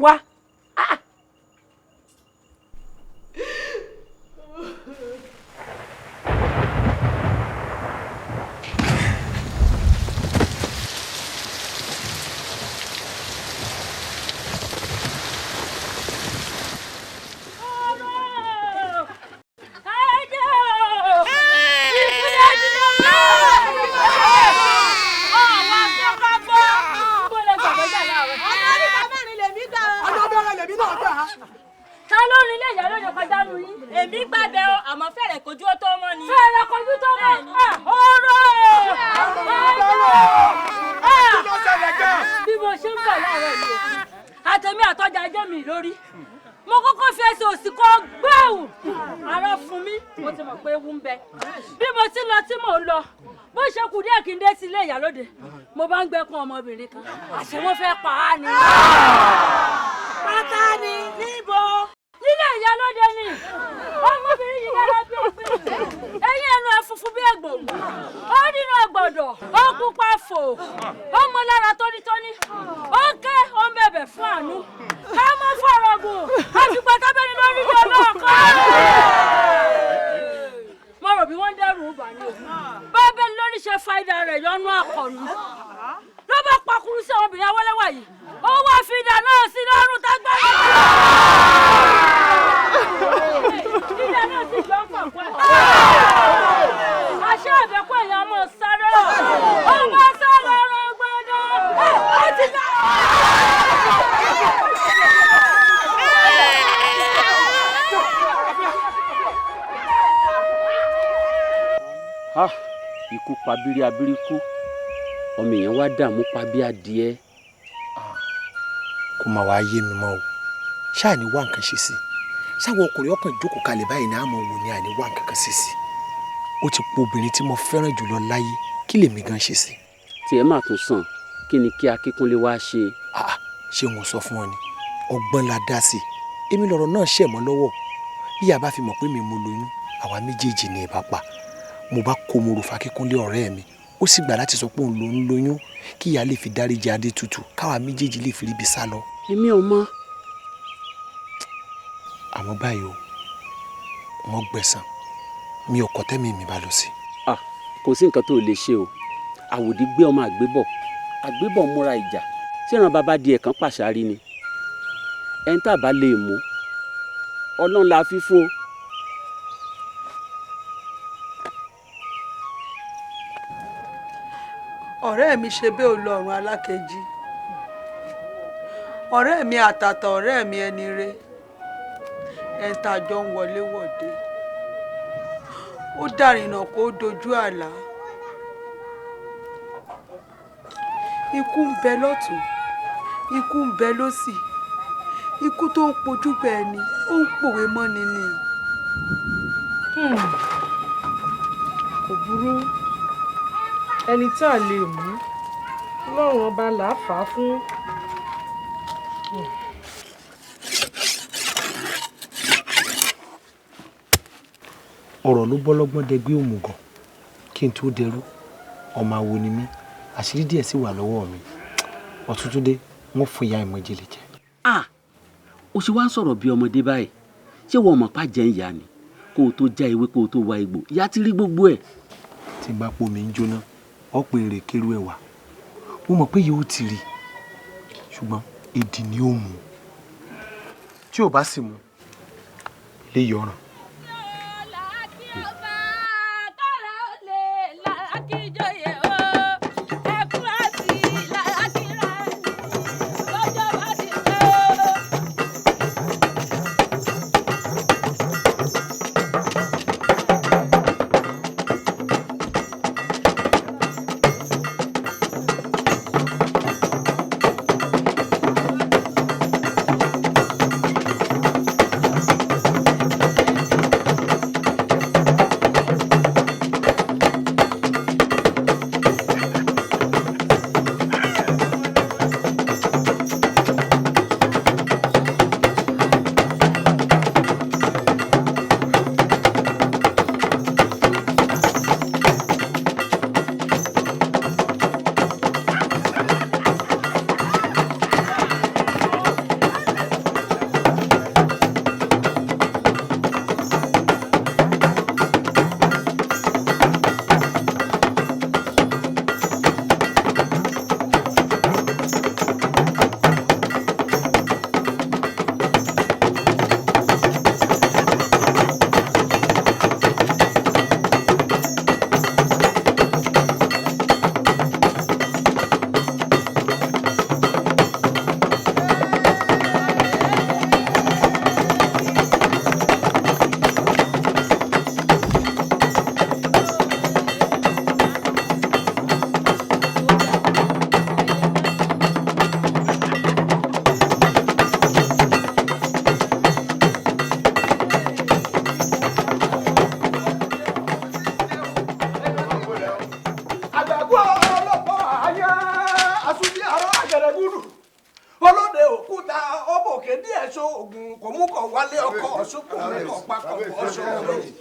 wá. èmi gbàgbé o àmọ́ fẹ́rẹ̀ kojú tó mọ́ ni. fẹ́rẹ̀ kojú tó mọ́ ọ̀rọ̀ bí mo ṣe ń bọ̀ láàárọ̀ yìí àtẹ̀mí àtọ́jà jẹ́ mi lórí mo kọ́kọ́ fi ẹsẹ̀ òsì kọ́ gbẹ́wù ara fún mi mo ti mọ̀ pé ewu ń bẹ bí mo ti lọ tí mò ń lọ bó ṣe kù díẹ̀ kí n dé sí ilé ìyálóde mo bá ń gbẹ́kún ọmọbìnrin kan àṣé wọ́n fẹ́ pa á ni. pátá ni níbo. nílé ìyálóde ni ọmọbìnrin yìí dára bí òpin ẹ̀yìn ẹnu ẹ̀ funfun bí ègbò ó nínú ọgbọ̀dọ̀ ó pupa fò ó mọ lára tónítóní ó ké ó ń bẹ̀bẹ̀ fún àánú ká mọ́ fọ̀rọ̀ gùn àtùpà tábẹ́ni lórí ìlú ọlọ́ọ̀kan. mo rò bí wọ́n ń dẹ́rù bà ní o bábẹ́ lórí ṣe fàìdà rẹ̀ yọnú àkọ́nù ló bá pakuru sí ọmọbìnrin awọ́lẹ́wà yìí ó wá fìdá náà sí lọ́rùn tágbára. fìdá náà sì jọ ń pọ̀ pẹ́. àṣẹ àbẹ̀kọ́ èèyàn mọ̀ sáré ó bá sáré ọ̀rọ̀ gbọ́dọ̀ ó ti dá. ikú pa bírí abírí kú ọmọ èèyàn wá dààmú pa bí adìẹ. kó máa wá yé mi mọ́ o ṣáà ní wá nǹkan ṣe sí ṣáwọn ọkùnrin ọkàn jókòó kalẹ̀ báyìí ní àmọ́ wò ní àní wá nǹkan kan ṣe sí ó ti po obìnrin tí mo fẹ́ràn jùlọ láyé kí lèmi gan ṣe sí. tiẹ̀ máa tún sàn kí ni kí Akínkúnlé wá ṣe. ṣé wọn sọ fún ọ ni ọgbọ́n la dá sí i èmi lọ̀rọ̀ náà ṣẹ̀ mọ́ lọ́wọ́ bí yàrá bá fi mọ̀ pé mi mo lóyún àwa méjèèjì ni ìbá pa mo bá kó mo rò fún Akínkúnlé ọ̀rẹ́ mi ó sì gbà láti sọ pé òun ló ń lóyún kí ìyá lè fi dáríjì Adétutù káwa méjèèjì lè fi ríbi sá lọ. èmi ò mọ̀. àmọ́ báyìí o wọ́n gbẹ̀san mi ò kọ́ tẹ́mi mi bá lọ sí. kò sí nǹkan tó lè ṣe o àwòdì gbé ọmọ àgbébọ̀ múra ìjà síran bàbá di ẹ̀kan pàṣárí ni ẹni tá a bá lè mú ọlọ́run la fi fún o. ọ̀rẹ́ mi ṣe bẹ́ẹ̀ olọ́run alákejì ọ̀rẹ́ mi àtàtà ọ̀rẹ́ mi ẹni re ẹni tá a jọ ń wọlé wọ̀de ó dàrínà kó dojú àlá ikú ń bẹ lọ́tún ikú ń bẹ lósì ikú tó ń pojú bẹ́ẹ̀ ni ó ń pòwe mọ́ni ni. kò burú ẹni tá a lè mú lọ́rùn ọba là á fà á fún. ọ̀rọ̀ ló bọ́lọ́gbọ́n dẹgbẹ́ òmùgọ̀ kí n tó dẹrú ọmọ awo ni mí àṣírí díẹ̀ sì wà lọ́wọ́ mi Ọ̀túntúndé wọ́n fún ìyá ìmọ̀ ìjìnlẹ̀ jẹ. o ṣe wá ń sọ̀rọ̀ bí ọmọdé báyìí ṣé wọ́n mọ̀ pàjẹ́ ìyá ni kó o tó já ewé kó o tó wa egbò ìyá ti rí gbogbo ẹ̀. tí n bá po mi ń jóná ọ̀pọ̀ èrè kérú ẹ̀ wá mo mọ̀ pé yóò ti rí ṣùgbọ́n èdè ni ó mú tí ò bá sì mú lè yọràn.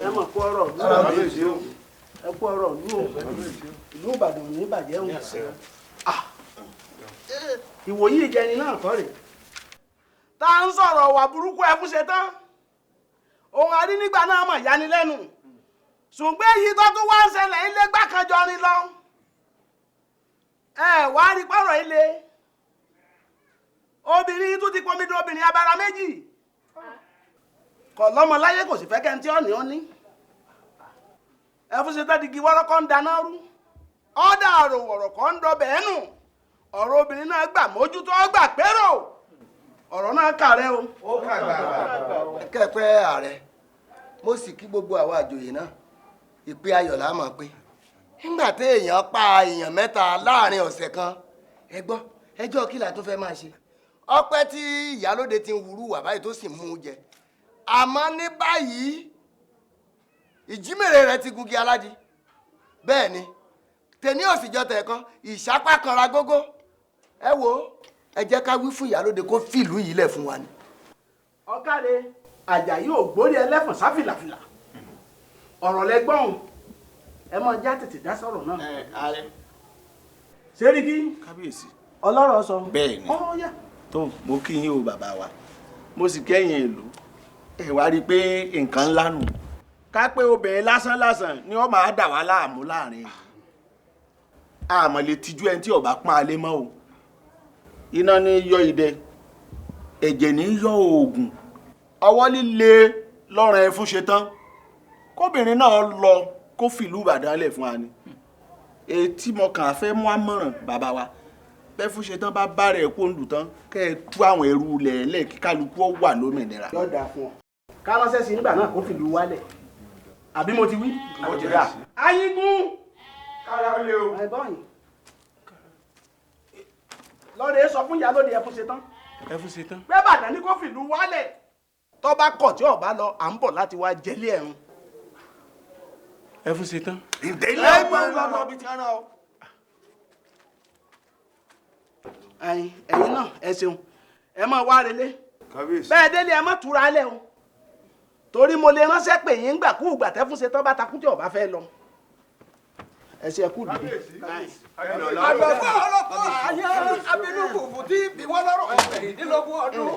ẹ mọ̀ kú ọ̀rọ̀ ẹ kú ọ̀rọ̀ ìlú Ìbàdàn ní ìbàjẹ́ òun. ìwòyí ìjẹni náà kọ́ rè. tá a ń sọ̀rọ̀ wà burúkú ẹ fún ṣe tán ohun àrínígbà náà mọ̀ yanilẹ́nu ṣùgbọ́n èyí tó tún wá ń ṣẹlẹ̀ ilé gbàkanjọrin lọ ẹ wá rí pọ̀rọ̀ ilé obìnrin tún ti pọnmi dún obìnrin abara méjì kọ̀ lọ́mọ láyé kò sì fẹ́ kẹ́ntì ọ̀nì ọ̀ní ẹ fún ṣe tẹ́tí kí wọ́rọ́kọ́ ń dáná rú ọ̀dà àròwọ̀rọ̀ kọ́ ń dọbẹ̀ ẹ́nu ọ̀rọ̀ obìnrin náà gbà mójútó ọgbà pérò ọ̀rọ̀ náà kàrẹ́ o. ó kàgbà kẹ́pẹ́ ààrẹ mo sì kí gbogbo àwọn àjòyè náà ìpè ayọ̀ là máa pé nígbà tí èèyàn pa èèyàn mẹ́ta láàrin ọ̀sẹ̀ kan ẹ gbọ́ ẹjọ́ kí la tó fẹ́ máa ṣe ọpẹ́ tí ìyálóde ti ń wúrú wà báyìí tó sì mú un jẹ àmọ́ ní báyìí ìjímèrè rẹ ti gungi aládì bẹ́ẹ̀ ni tèmi ò sì jọ tẹ̀ẹ̀kan ìṣápá kanra gógó ẹ wo ẹ jẹ́ ká wí fún ìyálóde kó fìlú yìí lẹ̀ fún wa ni. ọ̀kàrẹ̀ Àjàyí ògbórí ẹlẹ́fọ̀n sáfìlàfìlà ọ̀rọ̀ lẹ́gbọ́n ẹ máa já tètè dá sọ̀rọ̀ náà. ààrẹ. Sẹ́ríkí. kábíyèsí. ọlọ́rọ̀ sọ. bẹ́ẹ̀ ni tó mo kí yín o bàbá wa mo sì kẹ́yìn ìlú ẹ wá rí i pé nǹkan ńlá nù ká pé obìnrin lásán lásán ni wọ́n máa dà wá láàmú láàrin àmọ́ lè tijú ẹni tí ọba pọ́n alẹ́ mọ́ o iná ní yọ idẹ ẹ̀jẹ̀ ní yọ oògùn ọwọ́ líle lọ́rùn ẹ fún ṣetán kóbìnrin náà lọ kó fìlú Ìbàdàn lẹ̀ fún wa ni etí mo kàn fẹ́ mú àmọ̀ràn bàbá wa bẹ́ẹ̀ fún ṣetán bá bá rẹ̀ kó ń lù tán kẹ́ ẹ tú àwọn ẹrú lẹ̀ẹ́lẹ̀ kí kálukú ó wà lómìnira. yóò dáa fún ọ ká ránṣẹ́ sí nígbà náà kó fìlú wálẹ̀ àbí mo ti wí. mo ti dà. ayígún. kára ó lé o. ẹ̀gbọ́n yìí lọ́ọ̀rẹ́ sọ fún ìyálóde ẹ fún ṣetán. ẹ fún ṣetán. pé Ìbàdàn ní kó fìlú wálẹ̀ tó bá kọ̀ tí ọba lọ à ń bọ̀ láti wá jẹ́lé ẹ̀rùn. ẹ fún ṣetán. ìdílé ẹ̀gbọ́n lọ bí ti rán ọ. ẹ̀yin náà ẹ ṣeun ẹ máa wá relé bẹ́ẹ̀ délé ẹ má túra lẹ̀ o torí mo lè ránṣẹ́ pè yín gbà kú ìgbà tẹ́ fún ṣetán bá takú tí ọba fẹ́ lọ ẹ ṣe kú dùn. àgbàfọ́ ọlọ́pàá ayé abinúkùkù tí bí wọ́n lọ́rọ̀ ẹ̀rìndínlógún ọdún.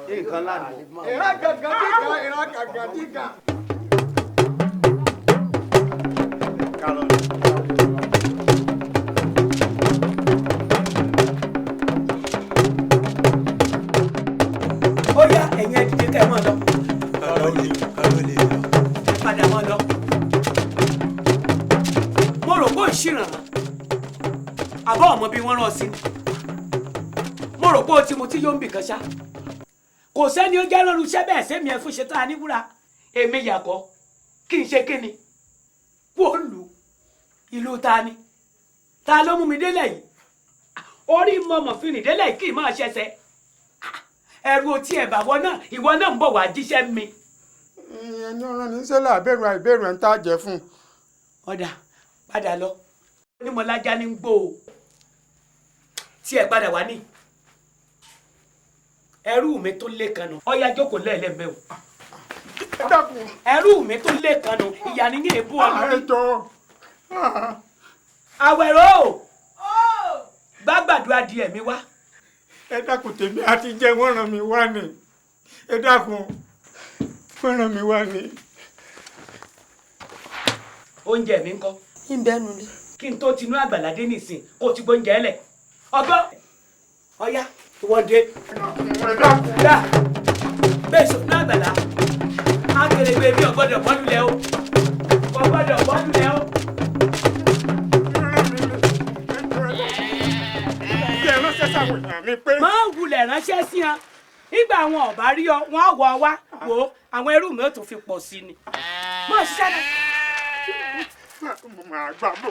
nǹkan lánàá. ìran gàngàn dígà ìran gàngàn dígà. ó yá ẹ̀yin ẹ̀ dìde kẹ́ ẹ máa lọ. ẹ padà máa lọ. mo rò pé ìṣìràn àbọ̀ ọmọ bí wọ́n rán ọ sí ni mo rò pé o ti mu tí yóò ń bì kan ṣá kò sẹ́ni ó jẹ́ lọ́rùú iṣẹ́ bẹ́ẹ̀ sẹ́mi ẹ̀ fún ṣe tá a níwúra èmi yàgò kí n ṣe kíni kó o lù ìlú ta ni ta ló mú mi délẹ̀ yìí orí mọ̀mọ́ fi rìn délẹ̀ yìí kì í máa ṣẹṣẹ ẹrù otí ẹ̀ bàwọ́ náà ìwọ náà ń bọ̀ wá jíṣẹ́ mi. ẹni ọ̀ràn ní sẹ́lẹ̀ àbẹ̀rù àìbẹ̀rù ẹ̀ ń tà jẹ́ fún. ọ̀dà padà lọ onímọ̀lájà ní gbó o tí ẹ padà wá ní ẹrú mi tó lé kanu ọyá jókòó lẹ́ẹ̀lẹ́mẹ́ o ẹrú mi tó lé kanu ìyá ni yín ebú ọmọ mi. àwẹ̀rọ gbàgbàdúrà di ẹ̀mí wá. ẹ dákun tèmi àti jẹ wọ́n ràn mí wá ni ẹ dákun wọ́n ràn mí wá ni. oúnjẹ mi ń kọ́. ń bẹ́ẹ̀ nulẹ̀. kí n tó tinú àgbàládé nìsín kó o ti gbóúnjẹ lẹ̀ ọgbọ́n ọyá ìwọ́de dá bẹ́ẹ̀ sọ ní àgbàlá akérègbè mi ò gbọ́dọ̀ bọ́lulẹ̀ o kò gbọ́dọ̀ bọ́lulẹ̀ o. máa ń wulẹ̀ ránṣẹ́ sí wọn nígbà àwọn ọ̀bá rí ọ wọn wọ ọ wá wò ó àwọn ẹrú mi ò tún fi pọ̀ sí ni mọ̀ ṣiṣẹ́ náà. mo máa gbà bó.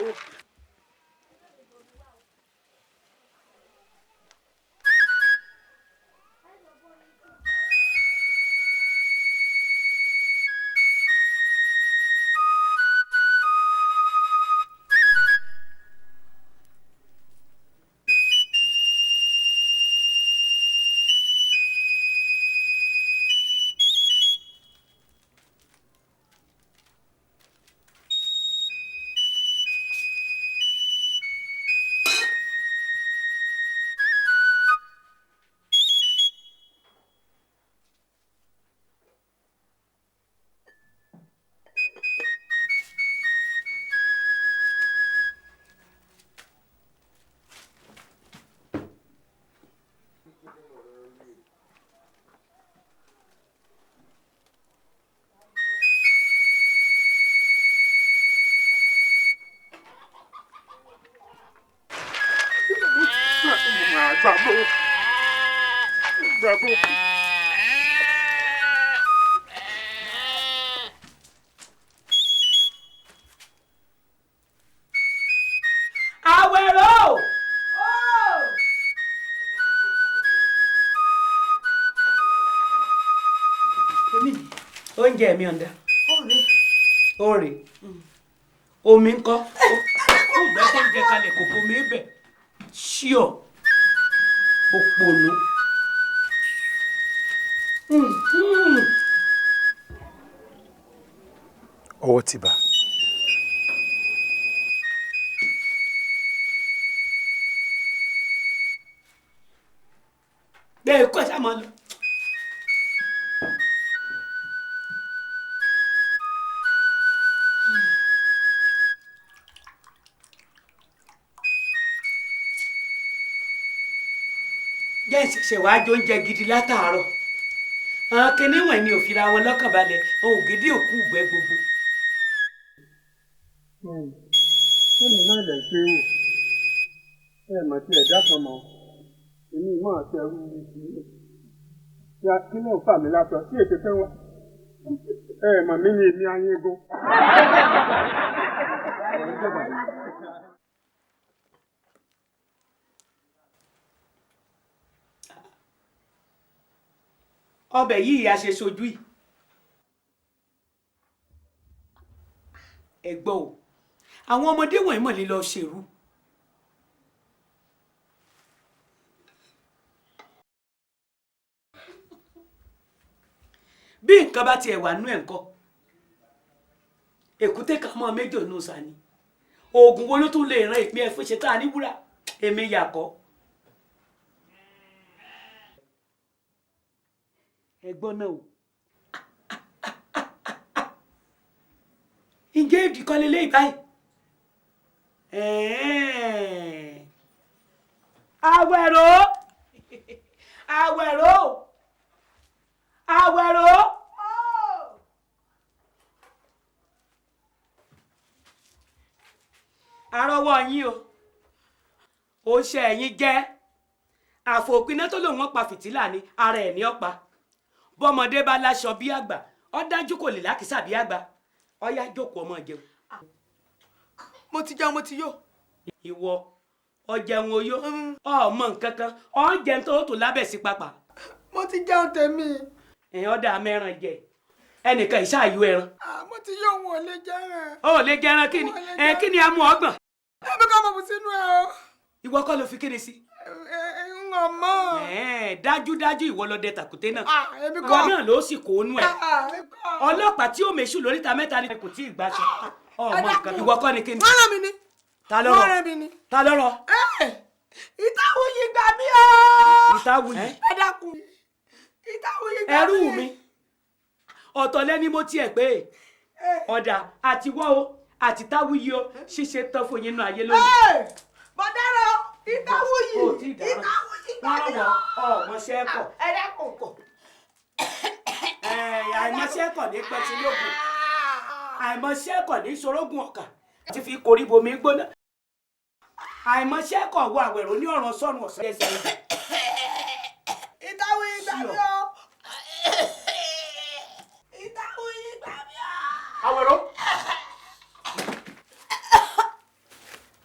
Bravo. Àwẹ̀rò. Oúnjẹ mi ọ̀dà. Oore. Omi ńkọ́. Ó gbẹ́ kó jẹ kalẹ̀ kò fomi bẹ̀. Ṣíọ̀. Òpònú. Ọwọ́ ti bà. Bẹ́ẹ̀ kọ́ ṣá máa lọ. Jẹ́ ìṣẹ̀ṣẹ̀ wá jọ oúnjẹ gidi látàárọ̀. Àwọn kinní wọ̀nyí ò fira wọn lọ́kàn balẹ̀, ohun gidi òkú ìgbẹ́ gbogbo. Kí náà lè gbé wò? Ẹ mọ̀ tí ẹ̀dá kan mọ̀, èmi mọ̀ àti ẹrú ìdílé. Kí ló ń fà mí lásọ sí ètò fẹ́ wọn? Ẹ mọ̀ mí ni èmi ayégun. Ọbẹ̀ yìí a ṣe sojú yìí. Ẹ gbọ́ o, àwọn ọmọdé wọ̀nyí mọ̀ lè lọ ṣèrú. Bí nǹkan bá tiẹ̀ wà nú ẹ̀ ńkọ́, èkúté kan mọ́ méjì nù sani. Oògùn wo ló tún lè ran ìpín ẹ̀fọ́ ṣe tá a ní wúrà? Èmi yàkọ́. Ẹ̀gbọ́n náà o. Ǹjẹ́ ìdíkọ́ lélẹ́ ìbáyìí? Àwẹ̀rò! Àwẹ̀rò! Àwẹ̀rò! Àrọ́wọ́ yín o. Ó ṣe ẹ̀yin jẹ́. Àfòpiná tó lòun wọ́n pa fìtílà ni ara ẹ̀ ní ọ̀pá. Bọ́mọdé bá láṣọ bí àgbà, ó dájú kò lè lákìsà bí àgbà. Ó yá jókòó ọmọ jẹun. Mo ti jẹun, mo ti yó. Ìwọ ó jẹun oyó, ọmọ nǹkan kan, ó jẹun tó tó lábẹ́ sí pápá. Mo ti jẹun tèmi. Ọ̀dà mẹ́ran jẹ. Ẹnìkan ìṣáàyú ẹran. Mo ti yó, òun ò lè jẹran. Ó lè jẹran kí ni? Kí ni a mú ọgbọ̀n? Ẹbí kan mọ̀ bù sínú ẹ o. Ìwọ kọ́ ló fi kíni sí? Ń mọ̀. Dájúdájú ìwọ lọ dẹ tàkùté náà. Ìwọ náà ló sì kó nú ẹ. Ọlọ́pàá tí ó mèṣù lóríta mẹ́ta ni kò tí ì gbàṣẹ. Ọmọ nǹkan ìwọ kọ́ ni kíni? Wọ́n rán mi ni. Ta lọ́rọ̀? Wọ́n rán mi ni. Ta lọ́rọ̀? Ìtawùyí gbà mí o. Ìtawùyí? Ẹ dákun. Ìtawùyí gbà mí. Ẹrú mi. Ọ̀tọ̀ lẹ́ni mo tiẹ̀ pé. Ọ̀dà àti wọ́ o àti táwùyí o ṣíṣe tán fún yín nù ayé lónìí. Bọ̀dárọ̀ ìtawùyí. Ìtawùyí gbà mí o. Ọmọṣẹ́ kọ̀. Ẹ dákun kọ̀. Àìmọṣẹ́ kọ̀ ní pẹ̀sí lóògùn. Àìmọṣẹ́ kọ̀ ní sorógùn ọ̀kà. Ti fi korí bomi gbóná. Àìmọṣẹ́ kọ̀ wọ Àwẹ̀rò ní ọ̀ràn sọ́run ọ̀sán ẹsẹ̀ rẹ̀. Ìtawùyí gbà mí o. Ìtawùyí gbà mí o. Àwẹ̀rò.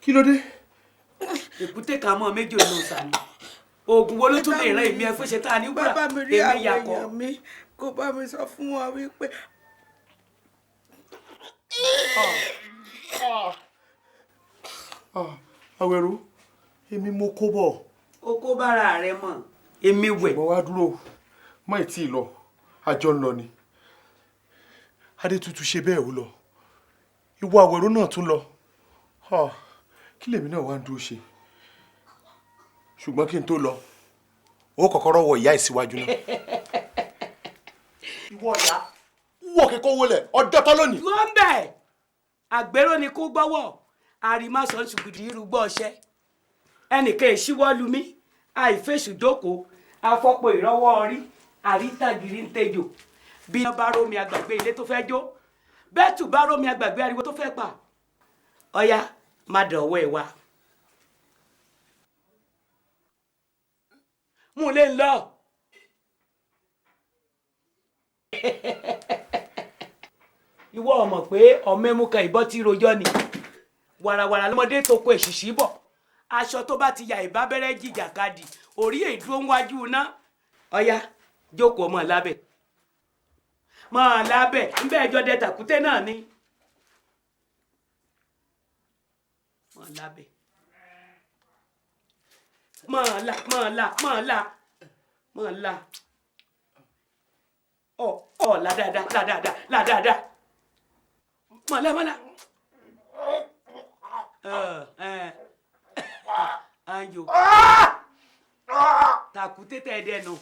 Kí ló dé? Èkúté kan mọ́ méjì òun sàní. Oògùn wo ló tún lè rán èmi ẹ fún ṣe tá a ní wúrà? Bàbá mi rí àwọn èèyàn mi kó bá mi sọ fún wọn wípé. Àwẹ̀rò, èmi mo kó bọ̀. O kó bára rẹ mọ̀, èmi wẹ̀. Mo wá dúró, má ì tí ì lọ, àjọ ń lọ ni. Adétutù ṣe bẹ́ẹ̀ ó lọ. Ìwọ Àwẹ̀rò náà tún lọ. Kí lèmi náà wá ń dúró ṣe? Ṣùgbọ́n kí n tó lọ, ó kọ́kọ́rọ́ wọ ìyá ìsíwájú náà. Ìwọ ìyá, wọ kíkó wọlé, ọjọ́ tán lónìí. Wọ́n bẹ̀, àgbérò ni kó gbọ́wọ́, àrìmásọ̀ ṣùgbùdì irúgbọ́ ọṣẹ́. Ẹnìkan ìṣíwọ́ lu mí, àìfèsù jókòó, afọ́pọ̀ ìrọ́wọ́ orí, àrítàgìrì ń tejò. Bí wọ́n bá rómi àgbàgbé ilé tó fẹ́ jó, bẹ́ẹ̀ tù bá rómi àgbàgbé ariwo tó fẹ́ pa. Ọya, má dọ̀wọ́ ẹ̀ wá. mú lé ń lọ. ìwọ ọmọ pé ọmọ ẹmu kan ìbọn tí rojọ́ ni wàràwàrà lọmọdé tó kó èṣìṣì bọ̀ aṣọ tó bá ti ya ìbábẹ́rẹ́ jìjàkadì orí èdúró wájú ná ọ̀ya jókòó mọ́ lábẹ́ ńbẹ́ ẹjọ́ dẹ tàkúté náà ni mọ́ lábẹ́ mọ́ la ọ̀ ládáadáa mọ́ la. Anjo tàkúté tẹ dẹnu.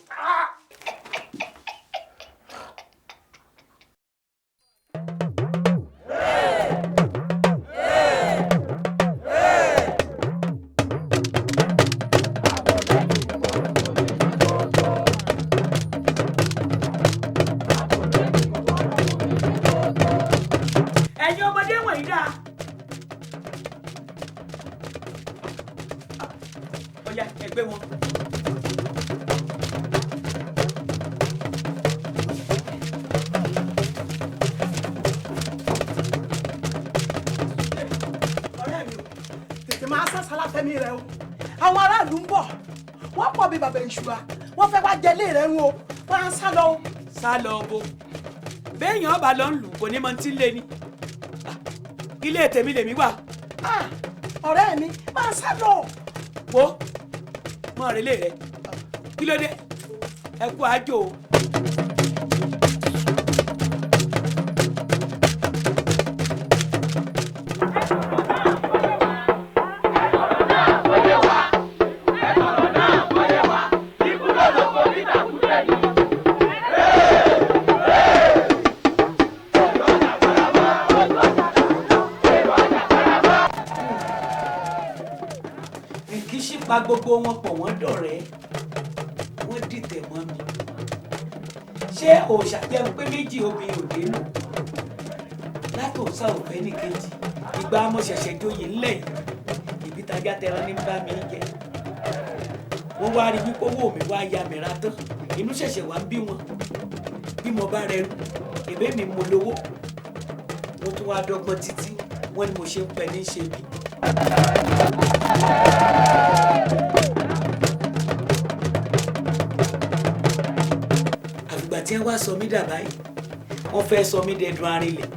ẹ̀yin ọmọdé wọ̀nyí dáa. ọ̀ya ẹgbẹ́ wọn. ọ̀rẹ́ mi o tètè máa sá sálátẹ́mí rẹ o àwọn aráàlú ń bọ̀ wọ́n pọ̀ bí bàbá ìṣúra wọ́n fẹ́ wá jẹlé rẹ ń o wọ́n á sá lọ o. sá lọ bo béèyàn ọba lọ ń lù kò ní mọ tí ń lé ní ilé tèmi lèmi wà. ọ̀rẹ́ mi máa sá lọ. wo mọ rẹ lé rẹ kí ló dé ẹ kú àjò o. pa gbogbo wọn pọ̀ wọ́n dọ̀rẹ́ wọ́n dìtẹ̀ mọ́ mi ṣé òòṣà jẹun pé méjì obìnrin òde nù látòsá òfẹ́ ní kejì ìgbà mo ṣẹ̀ṣẹ̀ joyè ńlẹ̀ yìí ìbí tajà tẹran ní bá mi jẹ wọ́n wá rí wípé owó mi wá ya mìíràn tán inú ṣẹ̀ṣẹ̀ wá ń bí wọn bí mo bá rẹrù èbé mi mo lówó mo tún wá dọ́gbọ́n títí wọ́n ní mo ṣe ń pẹ́ ní ṣe bí. àgbà tí wọ́n wá sọ mí dà báyìí wọ́n fẹ́ sọ mí dẹdun arinlẹ̀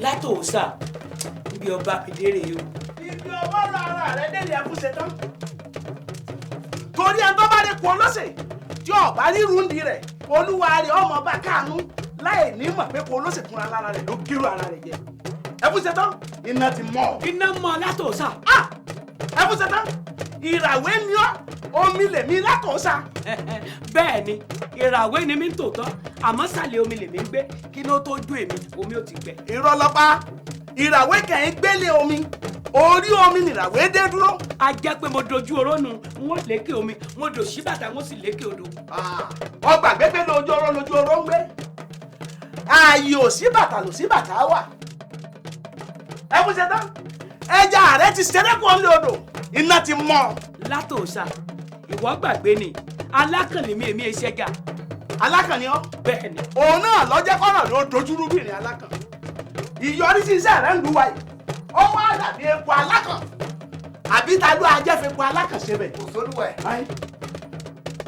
látòósà níbi ọba ìdérè yìí o. ibi ọwọ́ lọ ara rẹ délé ẹkúnṣe tán torí ẹni tó bá lè kú ọlọ́sẹ̀ tí ọba ríru ń di rẹ̀ olúwa rẹ̀ ọmọ bá káànú láì ní mọ̀ pé kú ọlọ́sẹ̀ fúnra lára rẹ̀ ló kírú ara rẹ̀ jẹ ẹkúnṣe tán iná ti mọ̀. iná mọ̀ látòósà. ẹkúnṣe tán ìràwé ni ọ́ omi lèmi látòósà. bẹ́ẹ̀ ni ìràwé ni mí tòótọ́ àmọ́ sàlẹ̀ omi lèmi ń gbé kí ló tó jó èmi omi ò ti gbẹ. irọ́ lọ́pá ìràwé kẹ́hìn gbélé omi orí omi nìràwé dé dúró. a jẹ́ pé mo dojú oró nu n ó lékè omi mo dò sí bàtà n ó sì lékè odò. ọgbà gbẹgbẹ lójú oró ń gbé ààyè ò sí bàtà lò sí bàtà wà. ẹ kú ṣe tán ẹja rẹ ti ṣẹlẹ́kùn ní odò iná ti mọ́. látòósà ìwọ gbàgbé ni alákànlé mi èmi ẹṣẹjà. alákànní ọ. bẹ́ẹ̀ ni. òun náà lọ́jẹ́ kọ́nà ló dojúrú bìnrin alákàn. ìyọrísí iṣẹ́ rẹ̀ ń lu wa yìí ó wá dàbí epo alákàn àbí ta ló ajẹ́fẹ́po alákàn ṣe bẹ̀. kò sólúwẹ̀.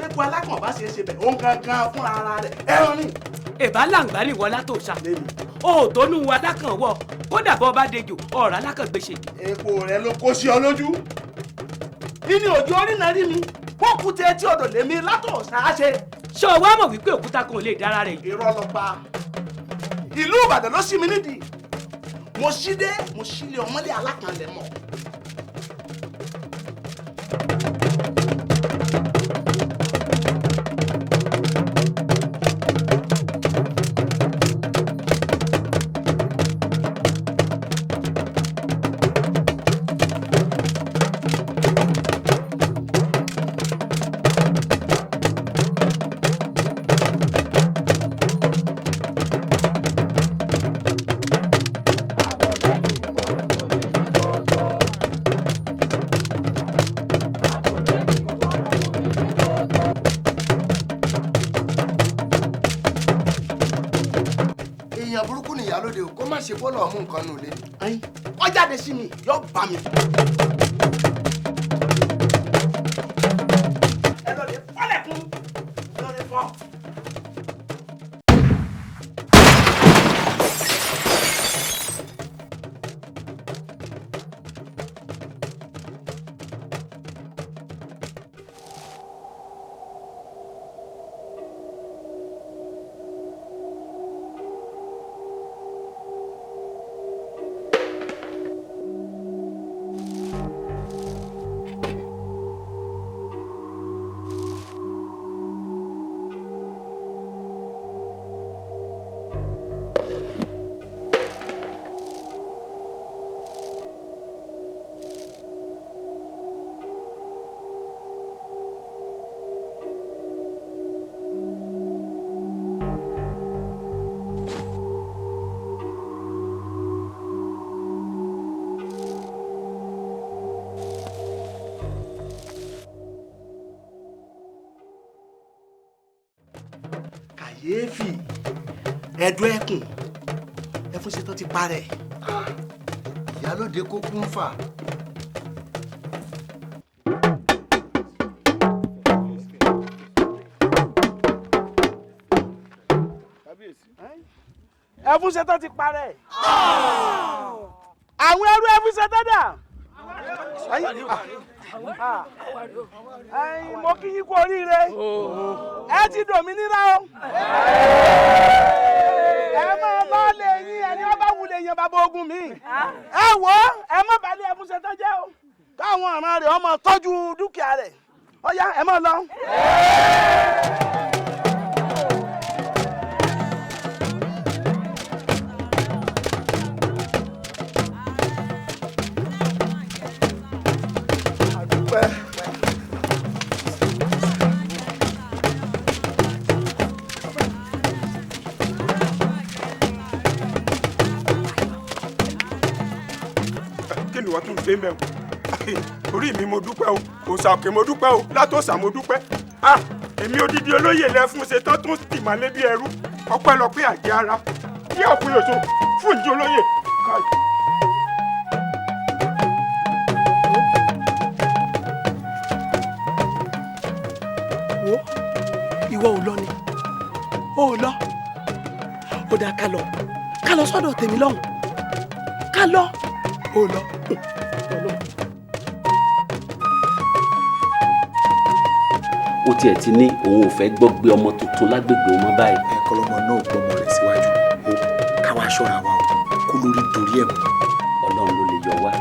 epo alákàn bá ṣe é ṣe bẹ̀ òun gangan fúnra ara rẹ̀ ẹran ni. èbá làǹgbá nìwọ látòósà o ò tó nù wọ alákàn wọ kódà bọ́ bá dejò ọ̀rọ̀ alákàn gbèsè. epo rẹ ló kó sí ọ lójú. nínú òjò orí náà rí mi kókùtà etí odò lèmi látòósà ṣe. ṣé o wá mọ̀ wípé òkúta kan ò lè dára rẹ̀ yìí. irọ́ ló pa ìlú Ìbàdàn ló sí mi nídìí mo sí dé mo sílé ọmọlé alákànlẹ̀ mọ́. èèyàn burúkú ni ìyálóde o kó má ṣe bọ́ọ̀lù ọ̀mú nǹkan nù lé. ó jáde sí mi yóò bá mi. ẹ lọ lè fọ́lẹ̀kùn ẹ lọ lè fọ́. kàyéfì ẹ̀dùn ẹkùn ẹfun ṣetán ti parẹ́ ìyálóde kó kún fà. ẹfun ṣetán ti parẹ́ àwọn ẹrú ẹfun ṣetán dà. Mo kí yín kú oríire ẹ ti dòmìnira o ẹ máa lọ lè yín ẹni ọba wulẹ̀ yẹn bàbá ogun mi ẹ wò ẹ má balẹ̀ ẹfun ṣetán jẹ́ o káwọn ọ̀ràn rẹ̀ ọmọ tọ́jú dúkìá rẹ̀ ó yá ẹ má lọ. kí ni wọ́n tún ṣe mẹ́wọ̀n orí mi mo dúpẹ́ o òòṣà òkè mo dúpẹ́ o látòòṣà mo dúpẹ́ èmi odidi olóyè lẹ́fún ṣe tán tún tì má lé bí ẹrú ọpẹ́lọpẹ́ àjẹ́ ara kí ọkùnrin òṣò fún ìdí olóyè. wo ìwọ ò lọ ni ó lọ ó dáa ká lọ sọ́dọ̀ tèmi lọ́hùn ká lọ ó lọ. ó tiẹ̀ ti ní òun ò fẹ́ gbọ́ gbé ọmọ tuntun lágbègbè ọmọ báyìí. ẹ kọlọmọ náà gbọmọ rẹ̀ síwájú ó káwá ṣọ́ra wa o kó lórí torí ẹ̀ mọ́. Ọlọ́run ló lè yọ wá.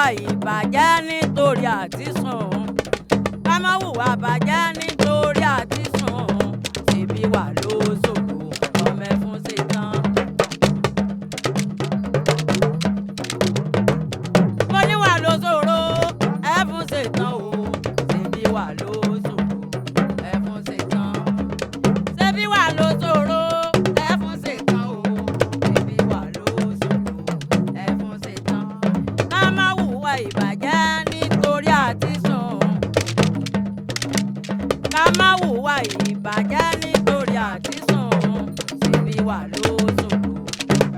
Ìbàjẹ́ nítorí àtisùn ká má hùwà bàjẹ́ nítorí àtisùn ṣèbí wà ló ṣòro ọmọ ẹfun ṣe tán. mo ní wà ló ṣòro ẹfun ṣe tán o ṣèbí wà ló ṣòro ẹfun ṣe tán. ṣèbí wà ló ṣòro ẹfun ṣe tán o ṣèbí wà ló ṣòro ẹfun ṣe tán. ká má hùwà ìbàjẹ́ nítorí àtisùn ká má hùwà ìbàjẹ́ nítorí àtisùn ṣèbí wà ló ṣòro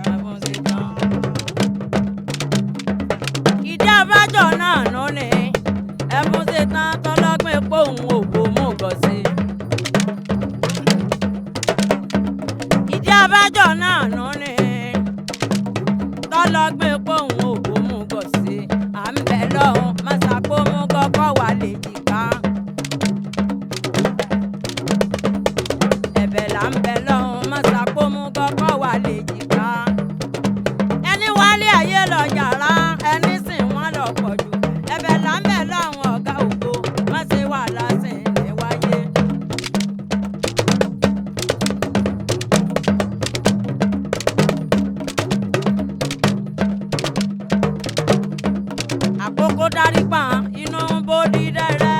ẹfun ṣe tán. ìdí abájọ náà nù ni ẹfun ṣe tán tọ́lọ́gbìn pòun ògbó mú gọ̀ sí. ìdí abájọ náà nù ni tọ́lọ́gbé pohùn ògbó mú gọ̀ sí à ń bẹ̀ lọ́hùn mọ́sàkó mú kọ́kọ́ wà lè jìká. ẹ̀bẹ̀ là ń bẹ̀ lọ́hùn mọ́sàkó mú kọ́kọ́ wà lè jìká. ẹni wálé ayé lọ yàrá ẹni sìn wọ́n lọ pọ̀ jù ẹ̀bẹ̀ là ń bẹ̀ lọ́hùn ọ̀gá ògo wọ́n ṣe wà lásìn ní wáyé. àkókò darí pa inú bòdì dẹ́rẹ́.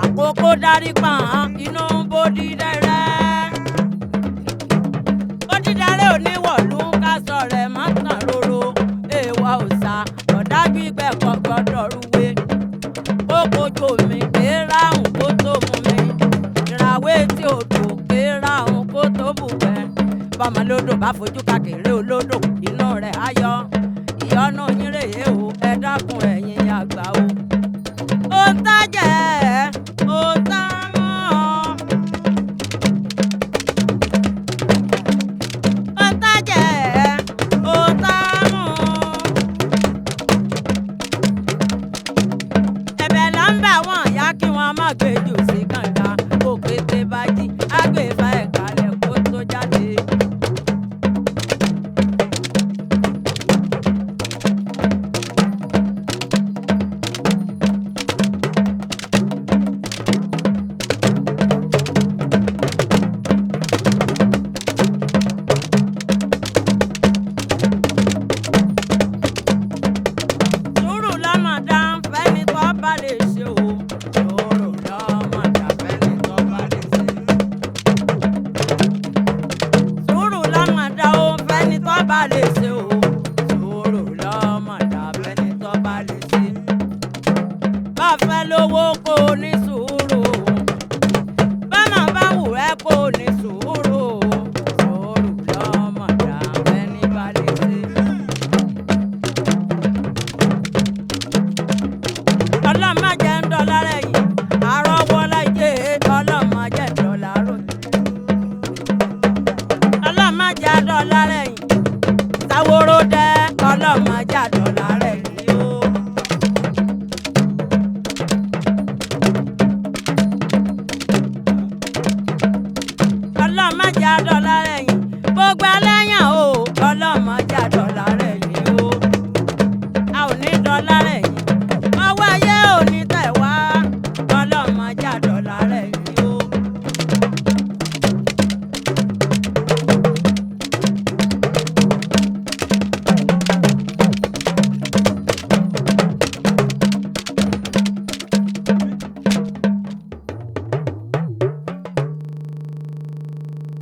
àkókò darí pa inú bòdì dẹ́rẹ́. bòdì dẹ́rẹ́ oníwọ̀lú ká sọ rẹ̀ má tàn róró. èèwọ̀ òòṣà ọ̀dà gbígbẹ́ kọ́ gbọ́dọ̀ rúwé. kókó jòmí kéèrà òun kó tó mú mi. ìràwé tí odò kéèrà òun kó tó bù bẹ́ẹ̀. bọ́mọ lódò bá fojú kàkèrè olódò inú rẹ̀ á yọ ìyọnu yín rèé o ẹ dákun ẹ̀yin àgbà o. ó ń tájẹ̀ ó ń tá mọ́ ó ń tájẹ̀ ó ń tá mọ́. ẹ̀bẹ̀ là ń bẹ̀ wọ́n ìyá kí wọ́n má gbé jù sí kànga kó pété bá jí àgbèfà ẹ̀kalẹ̀ kó tó jáde. sùúrù lọ́mọdá fẹ́ni tó bá lè ṣe o. sùúrù lọ́mọdá fẹ́ni tó bá lè ṣe. sùúrù lọ́mọdá o fẹ́ni tó bá lè ṣe o. sùúrù lọ́mọdá fẹ́ni tó bá lè ṣe. bá fẹ́ lówó kó o ní sùúrù. bọ́mọ bá wù ẹ́ kó o ní sùúrù. sùúrù lọ́mọdá fẹ́ni bá lè ṣe. ọlọ́mọ jẹ́ ń dọ́là rẹ̀ yìí àrọ́wọ́ láyé ọlọ́mọ jẹ́ ń dọ́là rò yìí. ọlọ́mọ jẹ́ dọ́là rẹ̀ yìí sáwóró dẹ́ ọlọ́mọ jẹ́ dọ́là rẹ̀ yìí o. ọlọ́mọ jẹ́ dọ́là rẹ̀ yìí gbogbo ẹlẹ́yàn o